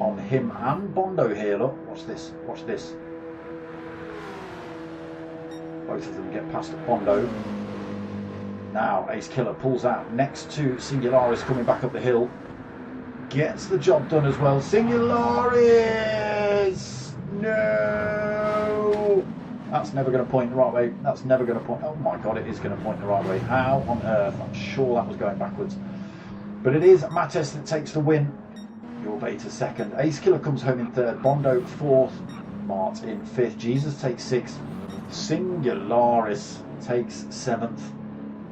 on him and Bondo here, look, watch this, watch this. Both of them get past Bondo. Now Ace Killer pulls out next to Singularis coming back up the hill. Gets the job done as well. Singularis! No! That's never going to point the right way. That's never going to point. Oh my god, it is going to point the right way. How on earth? I'm sure that was going backwards. But it is Mattes that takes the win. Your beta second. Ace Killer comes home in third. Bondo fourth. Mart in fifth. Jesus takes sixth. Singularis takes seventh.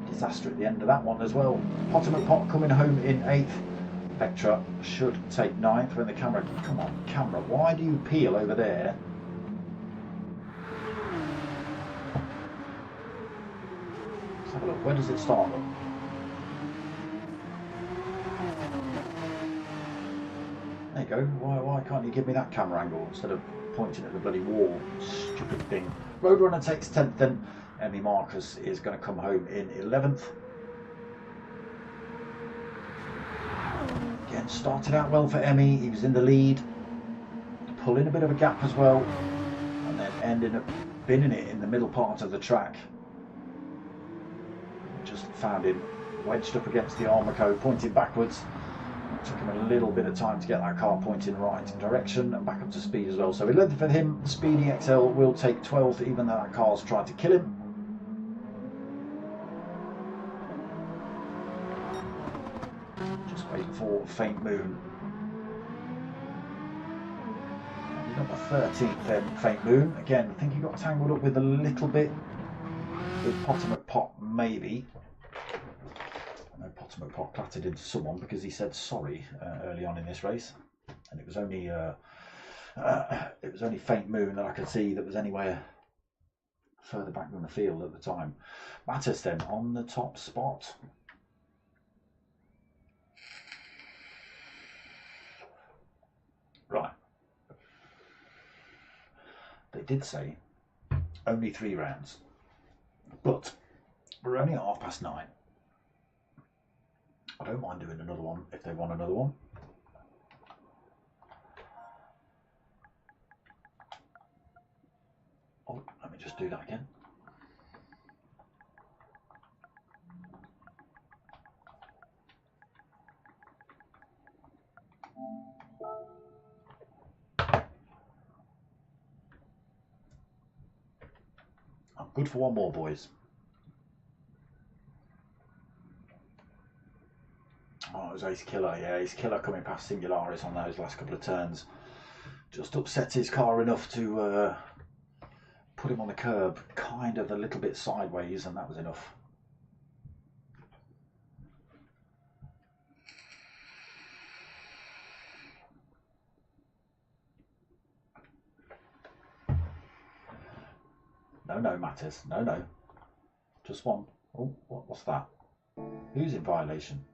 Disaster at the end of that one as well. Potomac Pot coming home in eighth. Vectra should take ninth when the camera. Come on, camera. Why do you peel over there? Let's have a look. Where does it start? Look? There you go. Why can't you give me that camera angle instead of pointing at the bloody wall? Stupid thing. Roadrunner takes 10th then. Emmy Marcus is going to come home in 11th. Again, started out well for Emmy. He was in the lead. Pulling a bit of a gap as well. And then ended up binning it in the middle part of the track. Just found him wedged up against the Armaco, pointing backwards. It took him a little bit of time to get that car pointing right direction and back up to speed as well. So 11th for him. Speedy XL will take 12th, even though that car's tried to kill him. Just waiting for Faint Moon. Number 13th then, Faint Moon. Again, I think he got tangled up with a little bit with Potomac Pot, maybe. I know Potomac Pot clattered into someone because he said sorry early on in this race, and it was only Faint Moon that I could see that was anywhere further back than the field at the time. Mattes then on the top spot. Right. They did say only 3 rounds, but we're only at 9:30. I don't mind doing another one if they want another one. Oh, let me just do that again. I'm good for one more, boys. Oh, it was Ace Killer. Yeah, Ace Killer coming past Singularis on those last couple of turns. Just upset his car enough to put him on the curb, kind of a little bit sideways, and that was enough. No, Mattes. No. Just one. Oh, what's that? Who's in violation?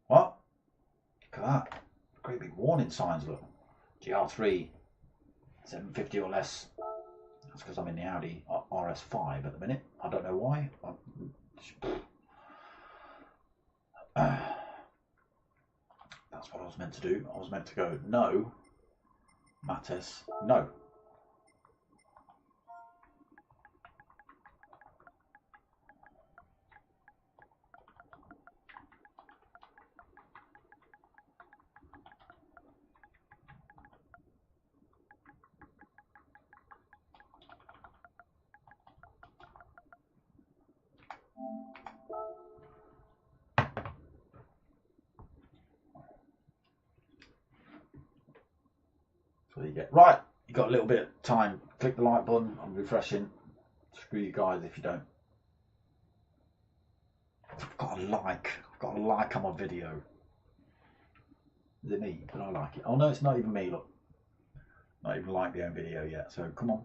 What? Look at that. Great big warning signs, look. GR3, 750 or less. That's because I'm in the Audi RS5 at the minute. I don't know why. That's what I was meant to do. I was meant to go, no, Mattes, no. So you get right. You got a little bit of time. Click the like button. I'm refreshing. Screw you guys if you don't. I've got a like. I've got a like on my video. Is it me? Did I like it? Oh no, it's not even me. Look, not even like the own video yet. So come on.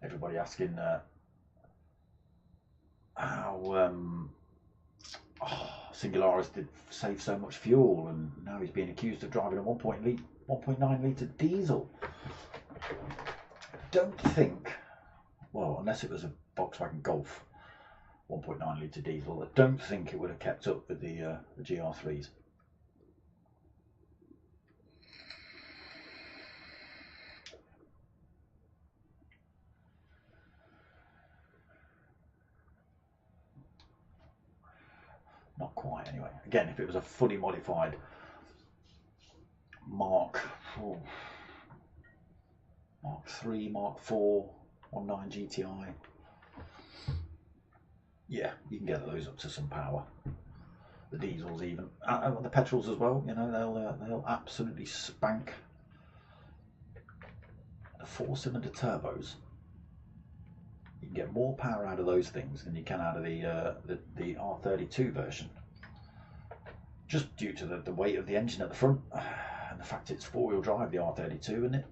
Everybody asking. how Singularis did save so much fuel, and now he's being accused of driving a 1.9 litre diesel. Don't think, well, unless it was a Volkswagen Golf 1.9 litre diesel, I don't think it would have kept up with the GR3s. Not quite, anyway. Again, if it was a fully modified Mark 3, Mark 4, 1.9 GTI, yeah, you can get those up to some power. The diesels, even the petrols as well. You know, they'll absolutely spank. The 4-cylinder turbos, you can get more power out of those things than you can out of the R32 version, just due to the weight of the engine at the front and the fact it's 4-wheel drive, the R32, isn't it?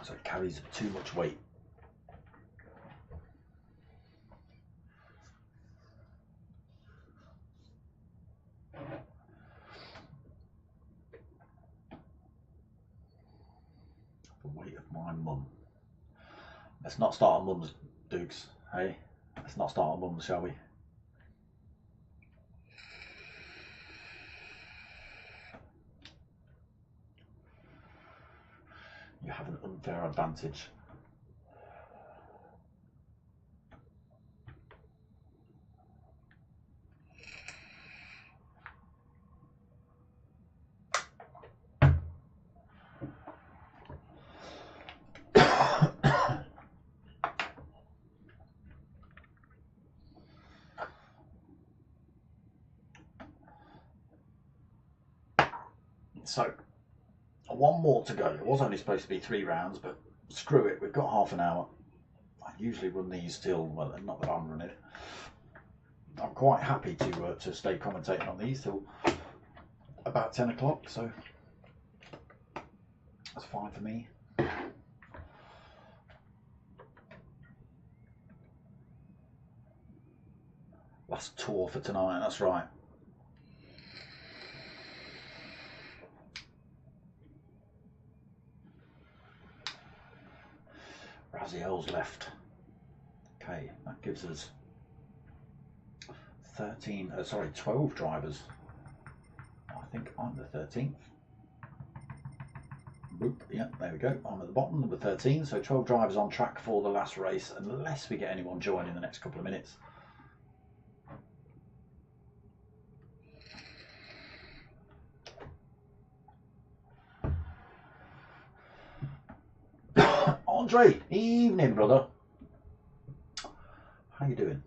So it carries too much weight. The weight of my mum. Let's not start on mums, Dukes. Hey, let's not start on mums, shall we? You have an unfair advantage. So, one more to go. It was only supposed to be 3 rounds, but screw it, we've got half an hour. I usually run these till, well, not that I'm running. I'm quite happy to stay commentating on these till about 10 o'clock, so that's fine for me. Last tour for tonight, that's right. Raziel's left. Okay, that gives us 12 drivers. I think I'm the 13th. Boop, yeah, there we go. I'm at the bottom, number 13. So 12 drivers on track for the last race, unless we get anyone join in the next couple of minutes. Andre, evening, brother. How you doing?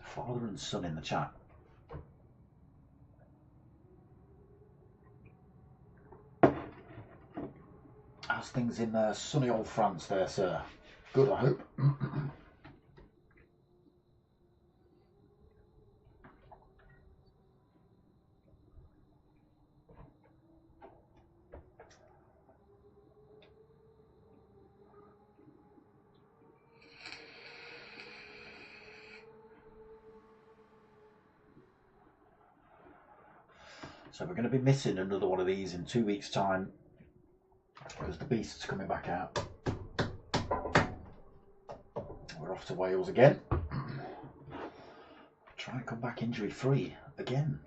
Father and son in the chat. How's things in sunny old France there, sir? Good, I hope. So we're going to be missing another one of these in 2 weeks' time because the beast's coming back out. We're off to Wales again. Try and come back injury free again.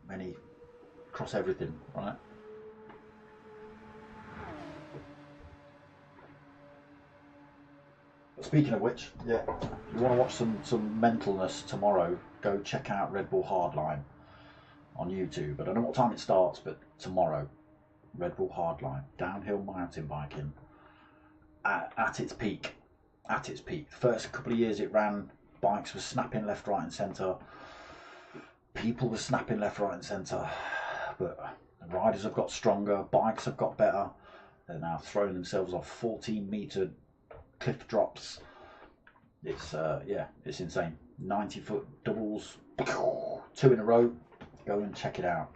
Many cross everything, right? But speaking of which, yeah, if you want to watch some mentalness tomorrow, go check out Red Bull Hardline on YouTube. I don't know what time it starts, but tomorrow, Red Bull Hardline, downhill mountain biking at its peak. At its peak. The first couple of years it ran, bikes were snapping left, right and centre. People were snapping left, right and centre. But the riders have got stronger, bikes have got better. They're now throwing themselves off 14-metre cliff drops. It's yeah, it's insane. 90-foot doubles, 2 in a row. Go and check it out.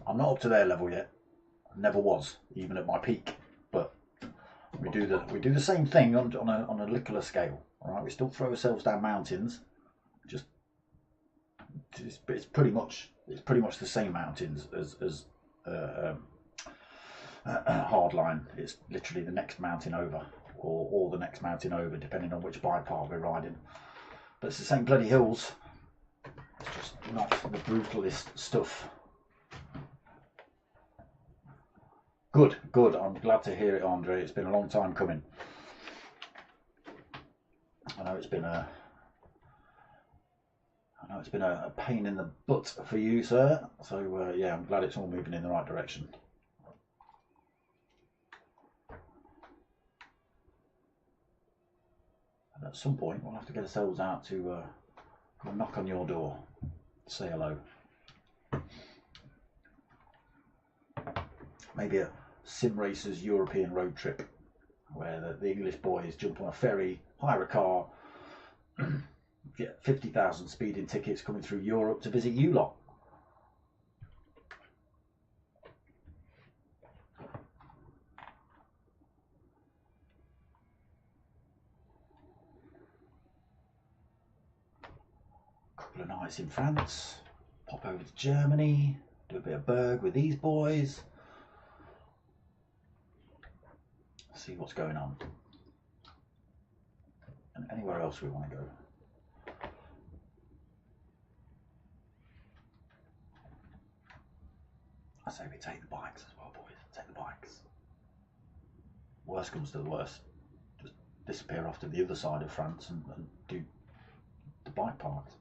I'm not up to their level yet. Never was, even at my peak. But we do the same thing on a littler scale. All right, we still throw ourselves down mountains. Just it's pretty much the same mountains as hardline. It's literally the next mountain over, or the next mountain over, depending on which bike park we're riding. But it's the same bloody hills. It's just not the brutalist stuff. Good. I'm glad to hear it, Andre. It's been a long time coming. I know it's been a pain in the butt for you, sir. So yeah, I'm glad it's all moving in the right direction. And at some point, we'll have to get ourselves out to knock on your door, say hello. Maybe a Sim Racers European road trip, where the English boys jump on a ferry, hire a car, get 50,000 speeding tickets coming through Europe to visit you lot. Couple of nights in France, pop over to Germany, do a bit of Berg with these boys, see what's going on, and anywhere else we want to go. I say we take the bikes as well, boys. Take the bikes. Worst comes to the worst, just disappear off to the other side of France and do the bike parks.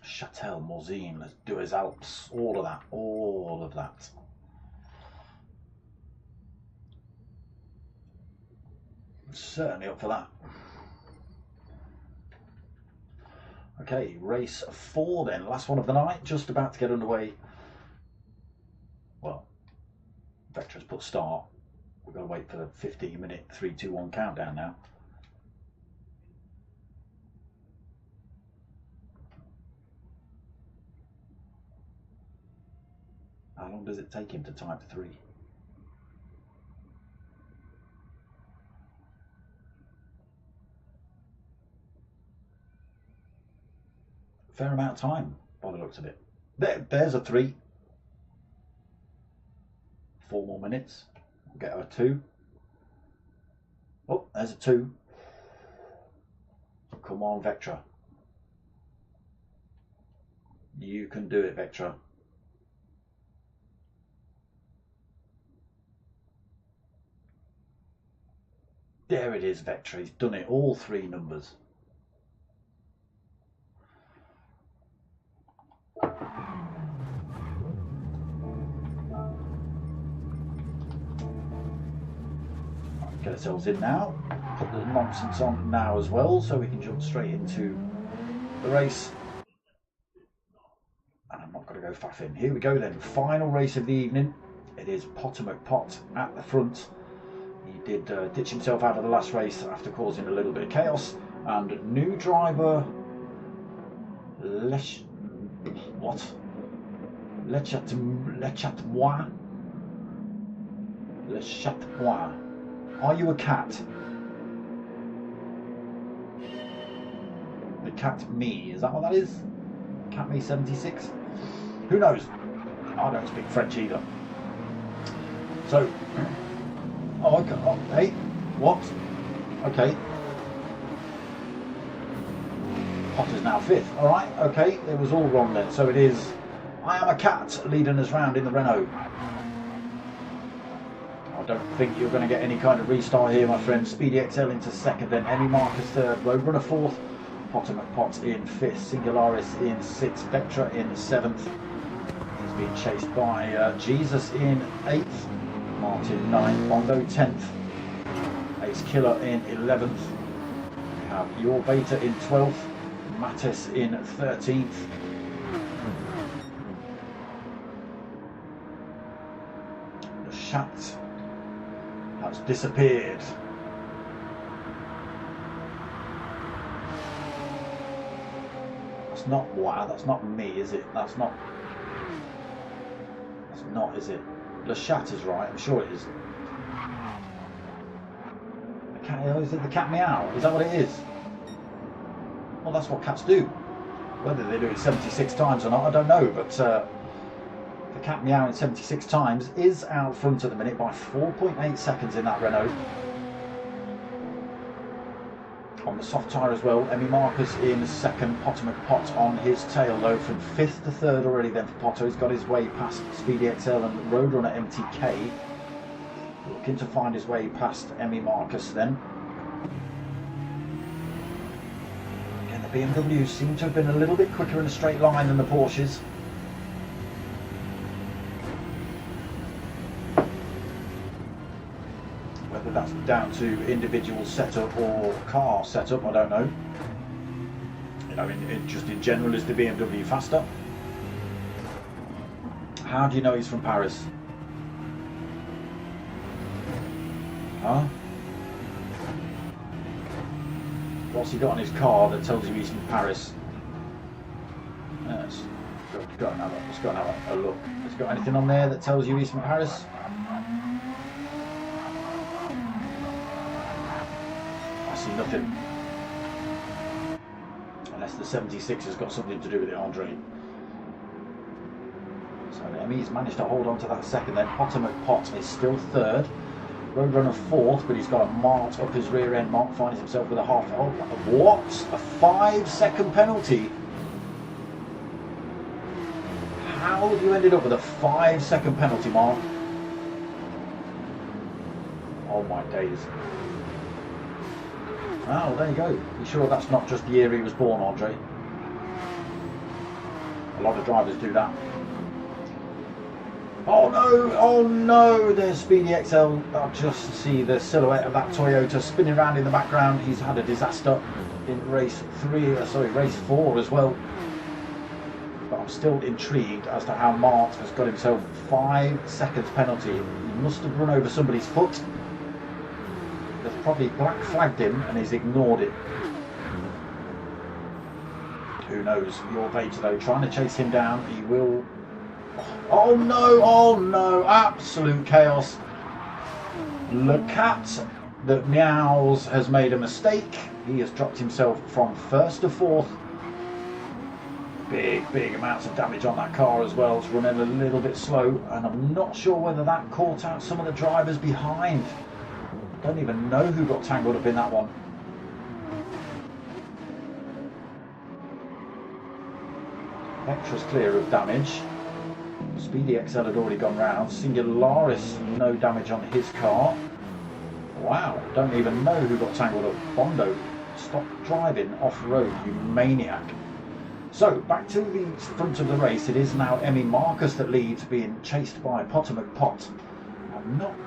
Châtel, Morzine, let's do his Alps, all of that. Certainly up for that. Okay, race 4 then, last one of the night, just about to get underway. Well, Vectra's put start. We've got to wait for the 15-minute 3, 2, 1 countdown now. How long does it take him to type 3? Fair amount of time by the looks of it. There's a 3. 4 more minutes. We'll get a 2. Oh, there's a 2. Come on, Vectra. You can do it, Vectra. There it is, Vectra. He's done it. All 3 numbers. Get ourselves in now. Put the nonsense on now as well, so we can jump straight into the race. And I'm not going to go faff in. Here we go then. Final race of the evening. It is Potter McPot at the front. He did ditch himself out of the last race after causing a little bit of chaos. And new driver Le Chatmois. Are you a cat? The Cat Me, is that what that is? Cat Me 76? Who knows? I don't speak French either. So, oh, okay. Oh, hey, what? Okay. Potter's now 5th. All right, okay, it was all wrong then. So it is I Am a Cat leading us round in the Renault. I don't think you're going to get any kind of restart here, my friend. Speedy XL into 2nd, then Emmy Marcus 3rd, Roadrunner 4th, Potter McPot in 5th, Singularis in 6th, Vectra in 7th. He's being chased by Jesus in 8th, Martin 9th, Bondo 10th, Ace Killer in 11th. We have Your Beta in 12th, Mattis in 13th. That's disappeared. That's not wow. That's not me, is it? That's not, is it? Le Chat is right. I'm sure it is. The cat, is it the cat meow? Is that what it is? Well, that's what cats do. Whether they do it 76 times or not, I don't know. But the cat meowing 76 times is out front at the minute by 4.8 seconds in that Renault. On the soft tyre as well, Emmy Marcus in second, Potter McPot on his tail though, from 5th to 3rd already then for Potter. He's got his way past Speedy XL and Roadrunner MTK. Looking to find his way past Emmy Marcus then. Again, the BMWs seem to have been a little bit quicker in a straight line than the Porsches. Whether that's down to individual setup or car setup, I don't know. You know, just in general, is the BMW faster? How do you know he's from Paris? Huh? What's he got on his car that tells you he's from Paris? Let's go and have a look. Has he got anything on there that tells you he's from Paris? I see nothing. Unless the 76 has got something to do with it, Andre. So Emmy's managed to hold on to that second then. Potter McPot is still 3rd. Roadrunner 4th, but he's got a Mart up his rear end. Mart finds himself with a half. Oh, what? A 5-second penalty? How have you ended up with a 5-second penalty, Mart? Oh my days. Oh, there you go. You sure that's not just the year he was born, Andre? A lot of drivers do that. Oh no, oh no, there's Speedy XL. I just see the silhouette of that Toyota spinning around in the background. He's had a disaster in race 4 as well. But I'm still intrigued as to how Mart has got himself 5 seconds penalty. He must have run over somebody's foot. They've probably black flagged him and he's ignored it. Who knows? Your Vader though, trying to chase him down. He will. Oh no, absolute chaos. Le Cat that meows has made a mistake. He has dropped himself from 1st to 4th. Big amounts of damage on that car as well. It's running a little bit slow, and I'm not sure whether that caught out some of the drivers behind. Don't even know who got tangled up in that one. Vectra's clear of damage. Speedy XL had already gone round. Singularis, no damage on his car. Wow, don't even know who got tangled up. Bondo, stop driving off-road, you maniac. So, back to the front of the race. It is now Emmy Marcus that leads, being chased by Potter McPot.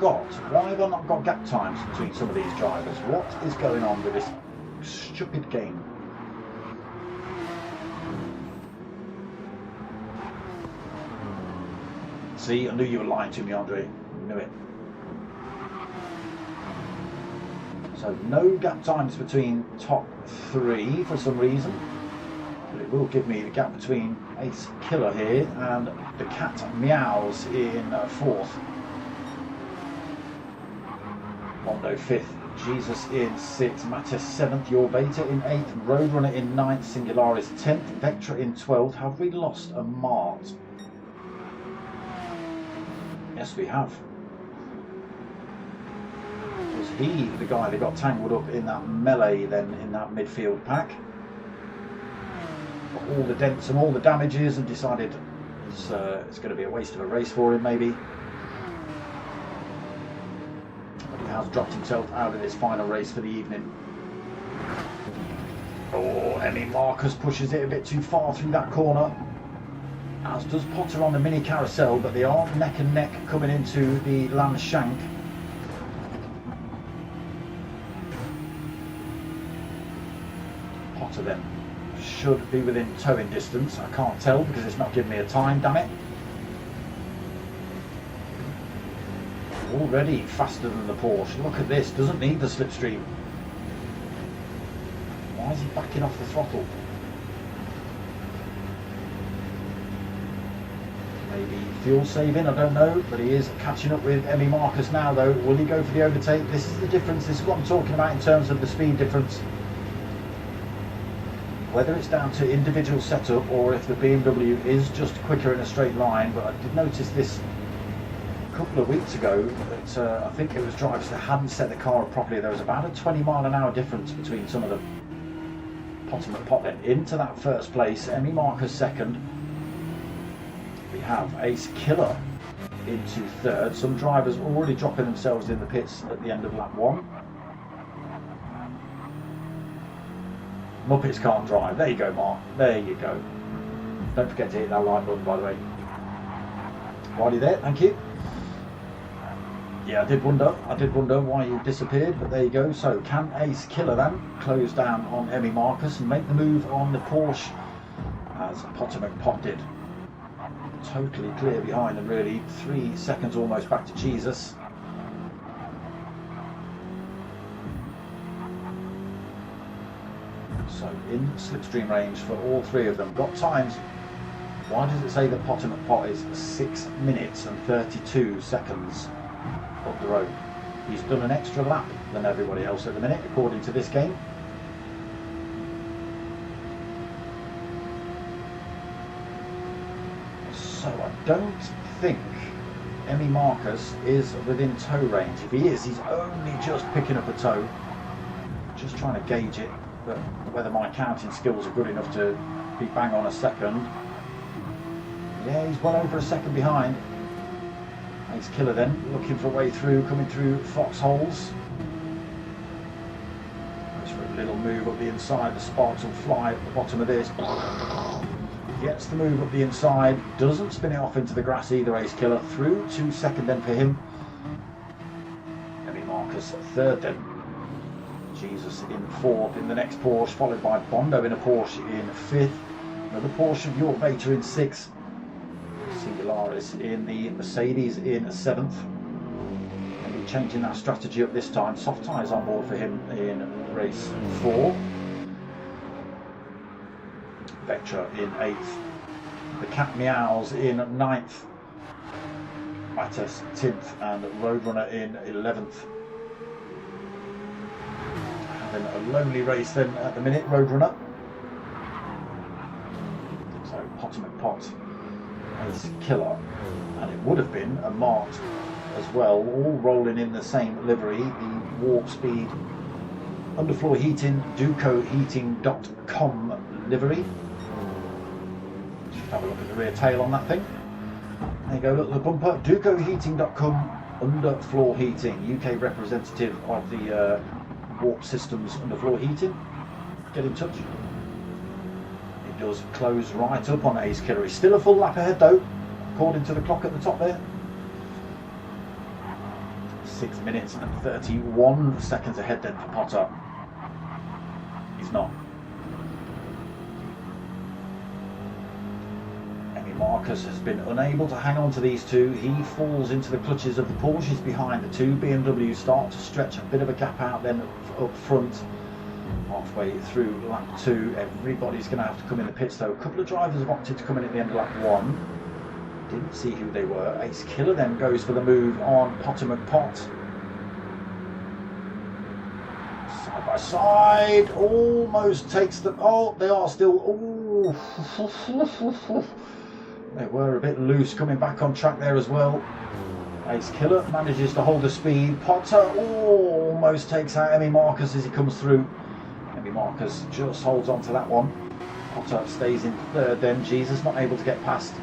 Why have I not got gap times between some of these drivers? What is going on with this stupid game? See, I knew you were lying to me, Andre. I knew it. So no gap times between top 3 for some reason. But it will give me the gap between Ace Killer here and the Cat Meows in 4th. Mondo 5th. Jesus in 6th. Mattis 7th. Your Beta in 8th. Roadrunner in 9th. Singularis 10th. Vectra in 12th. Have we lost a Mart? Yes, we have. Was he the guy that got tangled up in that melee then in that midfield pack? Got all the dents and all the damages and decided it's going to be a waste of a race for him maybe. But he has dropped himself out of this final race for the evening. Oh, Emmy Marcus pushes it a bit too far through that corner. As does Potter on the mini carousel, but they are neck and neck coming into the land shank. Potter then should be within towing distance. I can't tell because it's not giving me a time, damn it. already faster than the Porsche. Look at this, doesn't need the slipstream. Why is he backing off the throttle? Maybe fuel saving, I don't know, but he is catching up with Emmy Marcus now though. Will he go for the overtake? This is the difference, this is what I'm talking about in terms of the speed difference. Whether it's down to individual setup or if the BMW is just quicker in a straight line, but I did notice this a couple of weeks ago that I think it was drivers that hadn't set the car up properly. There was about a 20-mile-an-hour difference between some of the bottom and pot then into that first place. Emmy Marcus second. We have Ace Killer into third. Some drivers already dropping themselves in the pits at the end of lap 1. Muppets can't drive. There you go, Mark. There you go. Don't forget to hit that like button, by the way. While you're there, thank you. Yeah, I did wonder why you disappeared, but there you go. So can Ace Killer then close down on Emmy Marcus and make the move on the Porsche as Potter McPot did? Totally clear behind them, really. 3 seconds almost back to Jesus. So in slipstream range for all 3 of them. Got times. Why does it say that Potter McPot is 6 minutes and 32 seconds up the road? He's done an extra lap than everybody else at the minute, according to this game. So I don't think Emmy Marcus is within tow range. If he is, he's only just picking up a tow. Just trying to gauge it, but whether my counting skills are good enough to be bang on a second. Yeah, he's well over a second behind. Ace Killer then, looking for a way through, coming through foxholes. Goes for a little move up the inside, the sparks will fly at the bottom of this. Gets the move up the inside, doesn't spin it off into the grass either, Ace Killer. Through to second then for him. Emmy Marcus third then. Jesus in fourth in the next Porsche, followed by Bondo in a Porsche in fifth. Another Porsche of York Vater in sixth. Singularis in the Mercedes in seventh. Maybe changing that strategy up this time. Soft tyres on board for him in race 4. Vectra in 8th. The Cat Meows in 9th. Mattis 10th and Roadrunner in 11th. Having a lonely race then at the minute, Roadrunner. So Potter McPot, Ace Killer, and it would have been a Mart as well, all rolling in the same livery, the Warp Speed underfloor heating, ducoheating.com livery. Just have a look at the rear tail on that thing. There you go, look at the bumper, ducoheating.com underfloor heating, UK representative of the Warp Systems underfloor heating. Get in touch. It does close right up on Ace Killer. He's still a full lap ahead though, according to the clock at the top there. 6 minutes and 31 seconds ahead then for Potter. He's not. Emmy Marcus has been unable to hang on to these two. He falls into the clutches of the Porsches behind the two. BMWs start to stretch a bit of a gap out then up front. Halfway through lap 2, everybody's going to have to come in the pits though. A couple of drivers have opted to come in at the end of lap 1. Didn't see who they were. Ace Killer then goes for the move on Potter McPot. Side by side, almost takes them. Oh, they are still. Oh, they were a bit loose coming back on track there as well. Ace Killer manages to hold the speed. Potter almost takes out Emmy Marcus as he comes through. Emmy Marcus just holds on to that one. Potter stays in third then. Jesus not able to get past.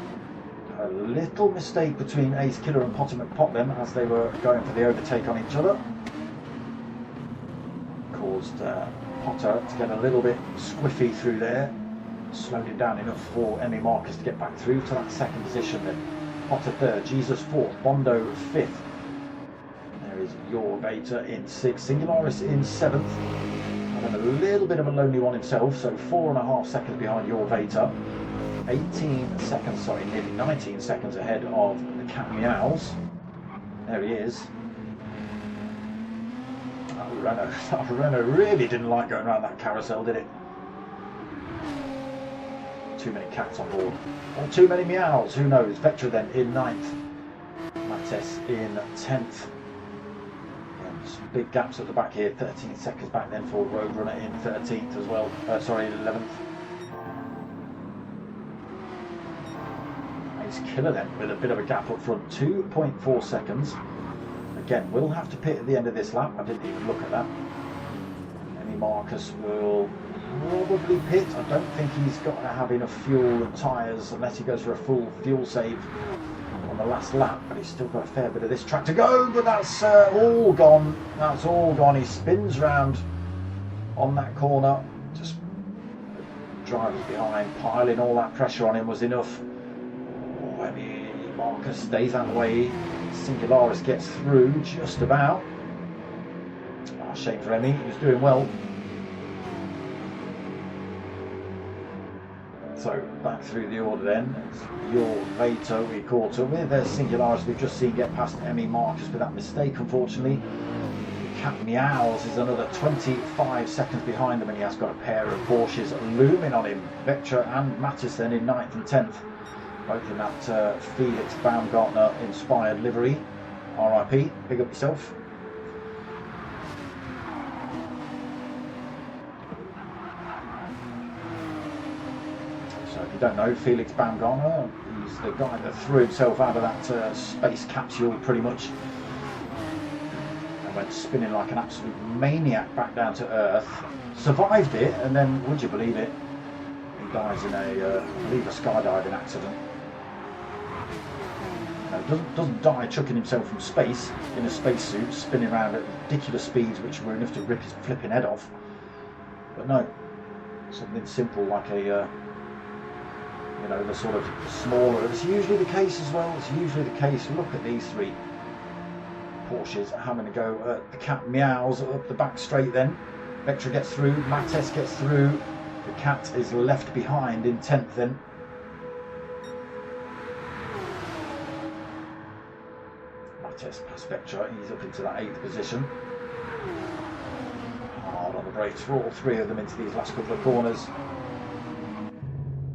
A little mistake between Ace Killer and Potter McPot then as they were going for the overtake on each other. Caused Potter to get a little bit squiffy through there. Slowed it down enough for Emmy Marcus to get back through to that second position then. Potter third, Jesus fourth, Bondo fifth. There is Your Vater in sixth, Singularis in seventh. And a little bit of a lonely one himself, so 4.5 seconds behind Your Vater. 18 seconds, sorry, nearly 19 seconds ahead of the Cat Meows. There he is. Renault really didn't like going around that carousel, did it? Too many cats on board. Or too many meows, who knows? Vectra then in 9th. Mattes in 10th. And some big gaps at the back here. 13 seconds back then for Roadrunner in 13th as well. Sorry, 11th. Ace Killer then with a bit of a gap up front. 2.4 seconds. Again, we'll have to pit at the end of this lap. I didn't even look at that. Emmy Marcus will probably pit. I don't think he's got to have enough fuel and tyres unless he goes for a full fuel save on the last lap, but he's still got a fair bit of this track to go, but that's all gone. That's all gone. He spins round on that corner. Just drivers behind, piling all that pressure on him was enough. Oh, Emmy Marcus stays out of the way. Singularis gets through just about. Oh, shame for Emmy, he was doing well. So back through the order then, it's your Vato we caught up with. There's Singularis we've just seen get past Emmy Marcus with that mistake, unfortunately. Cat Meows is another 25 seconds behind him, and he has got a pair of Porsches looming on him. Vectra and Mattes then in 9th and 10th. Both in that Felix Baumgartner inspired livery. RIP, big up yourself. So if you don't know, Felix Baumgartner, he's the guy that threw himself out of that space capsule pretty much. And went spinning like an absolute maniac back down to Earth. Survived it, and then, would you believe it, he dies in a, I believe, a skydiving accident. Doesn't die chucking himself from space in a spacesuit, spinning around at ridiculous speeds which were enough to rip his flipping head off. But no, something simple like a, you know, the sort of smaller. It's usually the case as well. It's usually the case. Look at these three Porsches having to go. The Cat Meows up the back straight then. Vectra gets through. Mattes gets through. The Cat is left behind in 10th then. Past Vectra, he's up into that 8th position. Hard on the brakes for all three of them into these last couple of corners.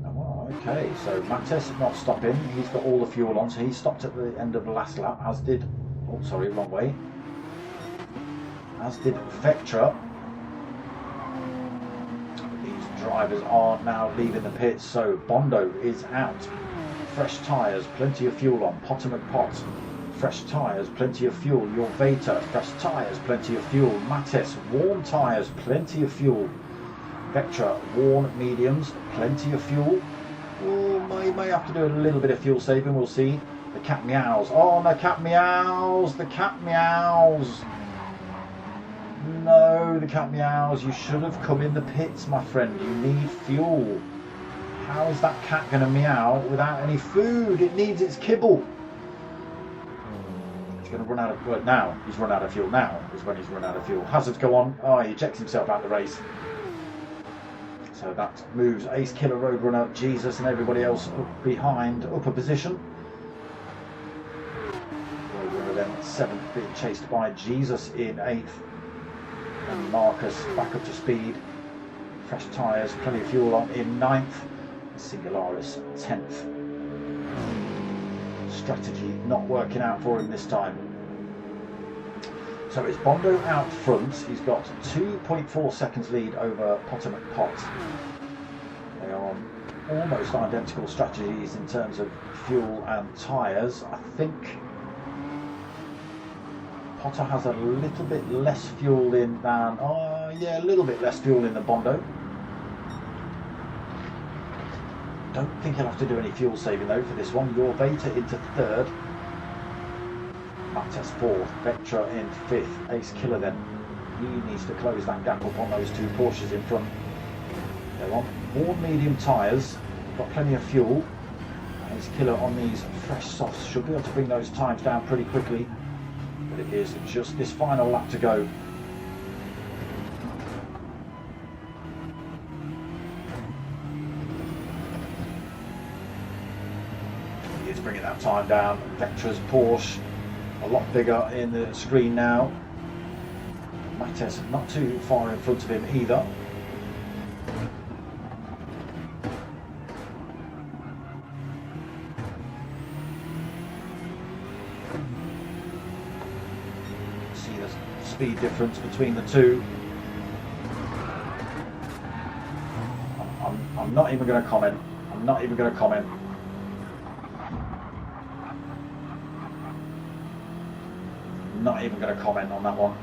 Oh, okay, so Mattes not stopping, he's got all the fuel on, so he stopped at the end of the last lap, as did, oh sorry, wrong way, as did Vectra. These drivers are now leaving the pits, so Bondo is out. Fresh tyres, plenty of fuel on, Potomac Pot. Fresh tyres, plenty of fuel. Your Vato, fresh tyres, plenty of fuel. Mattes, warm tyres, plenty of fuel. Vectra, worn mediums, plenty of fuel. Oh, may have to do a little bit of fuel saving, we'll see. The Cat Meows. Oh, the Cat Meows, the Cat Meows. No, the Cat Meows, you should have come in the pits, my friend. You need fuel. How is that cat going to meow without any food? It needs its kibble. Going to run out of, well, now he's run out of fuel. Now is when he's run out of fuel. Hazards go on. Oh, he checks himself out of the race. So that moves Ace Killer, Roadrunner, Jesus, and everybody else up behind, up a position. Roadrunner then 7th, being chased by Jesus in 8th, and Marcus back up to speed. Fresh tyres, plenty of fuel on in 9th. Singularis 10th. Strategy not working out for him this time. So it's Bondo out front. He's got 2.4 seconds lead over Potomac Pot. They are on almost identical strategies in terms of fuel and tyres. I think Potter has a little bit less fuel in than, yeah, a little bit less fuel in than Bondo. Don't think he'll have to do any fuel saving though for this one. Your Vato into 3rd. Mattes 4th. Vectra in 5th. Ace Killer then. He needs to close that gap up on those two Porsches in front. They're on worn medium tyres. Got plenty of fuel. Ace Killer on these fresh softs should be able to bring those times down pretty quickly. But it is just this final lap to go. Bringing that time down. Vectra's Porsche a lot bigger in the screen now. Mattes not too far in front of him either. See the speed difference between the two. I'm not even going to comment. I'm not even going to comment. Not even going to comment on that one.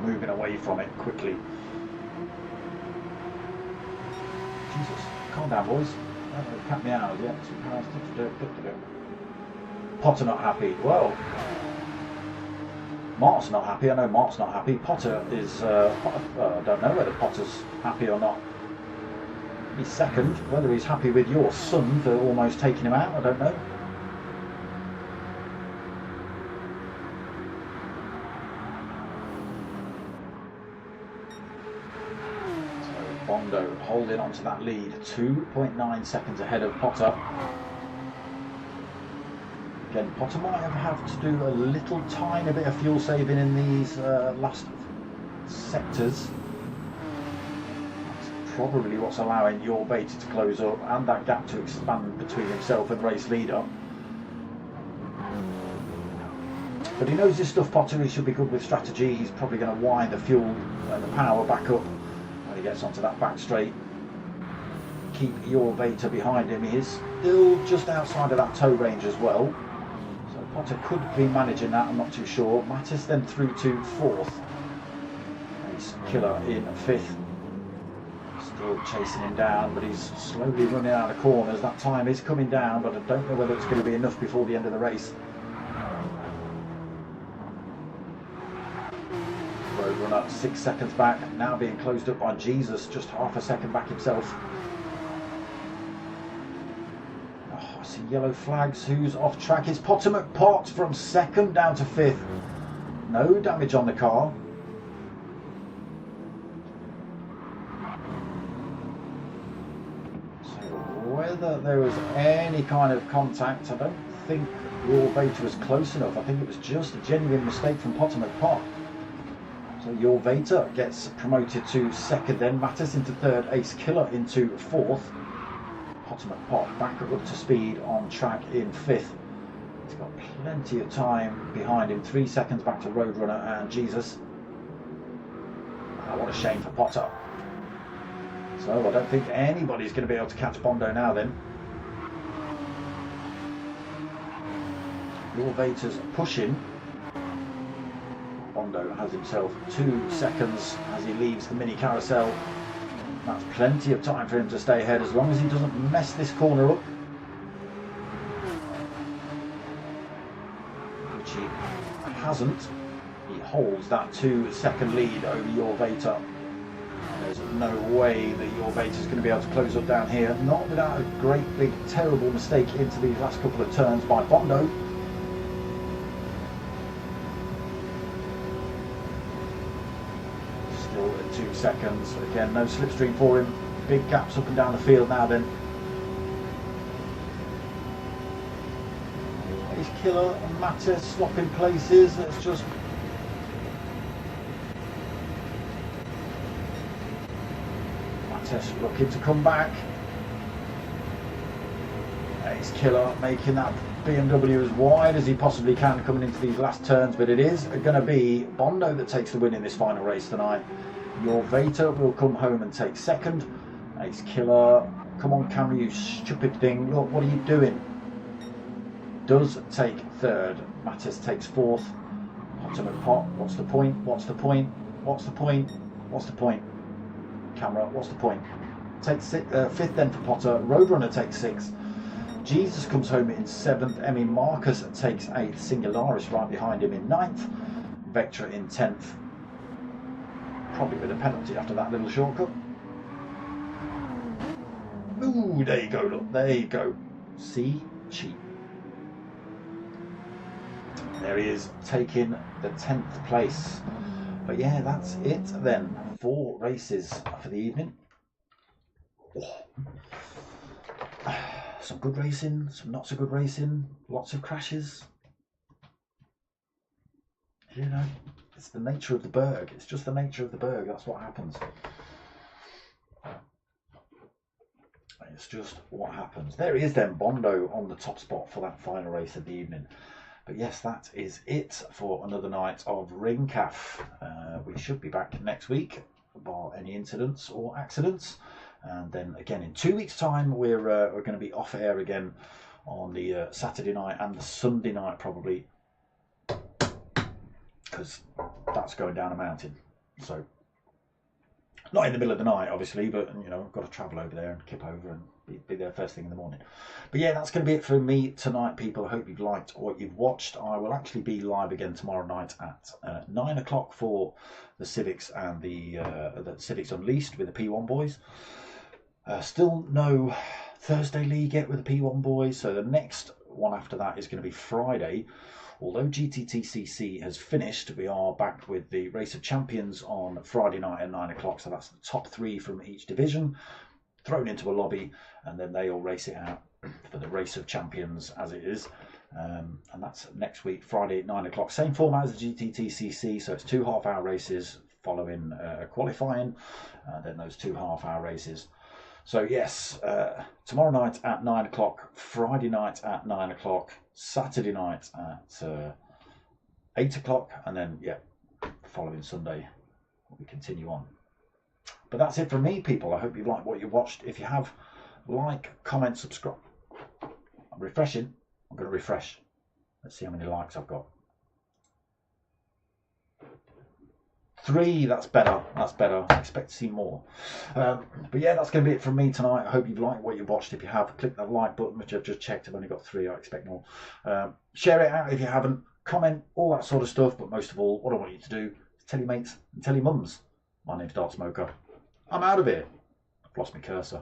Moving away from it quickly. Jesus, calm down, boys. Cut me out. Yeah, Potter not happy. Well, Mark's not happy. I know Mark's not happy. Potter is. I don't know whether Potter's happy or not. He's second. Whether he's happy with your son for almost taking him out, I don't know. Bondo holding on to that lead, 2.9 seconds ahead of Potter. Again, Potter might have to do a little tiny bit of fuel saving in these last sectors. That's probably what's allowing your beta to close up and that gap to expand between himself and race leader. But he knows his stuff, Potter. He should be good with strategy. He's probably going to wind the fuel and the power back up when he gets onto that back straight. Keep your beta behind him. He is still just outside of that tow range as well. So Potter could be managing that, I'm not too sure. Mattes then through to fourth. Ace Killer in fifth. Still chasing him down, but he's slowly running out of corners. That time is coming down, but I don't know whether it's going to be enough before the end of the race. Roadrunner 6 seconds back, now being closed up by Jesus, just half a second back himself. Oh, I see yellow flags. Who's off track? It's Potter McPot from second down to fifth. No damage on the car. So whether there was any kind of contact, I don't think your beta was close enough. I think it was just a genuine mistake from Potter McPot. So your Vader gets promoted to second, then Mattes into third, Ace Killer into fourth. Potter McPot back up to speed on track in fifth. He's got plenty of time behind him, 3 seconds back to Roadrunner and Jesus. Oh, what a shame for Potter. So I don't think anybody's going to be able to catch Bondo now then. Your Vader's pushing. Bondo has himself 2 seconds as he leaves the mini carousel. That's plenty of time for him to stay ahead as long as he doesn't mess this corner up, which he hasn't. He holds that 2-second lead over your Vader. There's no way that your Vader is going to be able to close up down here, not without a great big terrible mistake into these last couple of turns by Bondo. Still at 2 seconds. Again, no slipstream for him. Big gaps up and down the field now then. Ace Killer and Mattes swapping places. Let's just... Mattes looking to come back. Ace Killer making that BMW as wide as he possibly can coming into these last turns, but it is going to be Bondo that takes the win in this final race tonight. Your Vader will come home and take second. Ace Killer, come on camera, you stupid thing, look, what are you doing? Does take third. Mattes takes fourth. Potter McPot, what's the point? What's the point? What's the point? What's the point? Camera, what's the point? Takes fifth then for Potter. Roadrunner takes sixth. Jesus comes home in seventh. Emmy Marcus takes eighth. Singularis right behind him in ninth. Vectra in 10th. Probably with a penalty after that little shortcut. Ooh, there you go, look, there you go. See? Cheap. There he is, taking the 10th place. But yeah, that's it then. 4 races for the evening. Oh. Some good racing, some not so good racing, lots of crashes. You know, it's the nature of the berg. It's just the nature of the berg. That's what happens. It's just what happens. There he is then, Bondo on the top spot for that final race of the evening. But yes, that is it for another night of Ringcaf. We should be back next week, bar any incidents or accidents. And then again in 2 weeks' time, we're going to be off air again on the Saturday night and the Sunday night probably, because that's going down a mountain. So not in the middle of the night, obviously, but you know, I've got to travel over there and kip over and be there first thing in the morning. But yeah, that's going to be it for me tonight, people. I hope you've liked what you've watched. I will actually be live again tomorrow night at 9 o'clock for the Civics and the Civics Unleashed with the P1 boys. Still no Thursday league yet with the P1 boys, so the next one after that is going to be Friday. Although GTTCC has finished, we are back with the Race of Champions on Friday night at 9 o'clock. So that's the top 3 from each division thrown into a lobby, and then they all race it out for the Race of Champions as it is. And that's next week, Friday at 9 o'clock. Same format as the GTTCC, so it's 2 half-hour races following qualifying, and then those 2 half-hour races. So yes, tomorrow night at 9 o'clock, Friday night at 9 o'clock, Saturday night at 8 o'clock, and then, yeah, following Sunday, we continue on. But that's it from me, people. I hope you've liked what you watched. If you have, like, comment, subscribe. I'm refreshing. I'm going to refresh. Let's see how many likes I've got. 3, that's better. That's better. I expect to see more. But yeah, that's going to be it from me tonight. I hope you've liked what you watched. If you have, click that like button, which I've just checked. I've only got 3. I expect more. Share it out if you haven't. Comment, all that sort of stuff. But most of all, what I want you to do is tell your mates and tell your mums. My name's Dark Smoker. I'm out of here. I've lost my cursor.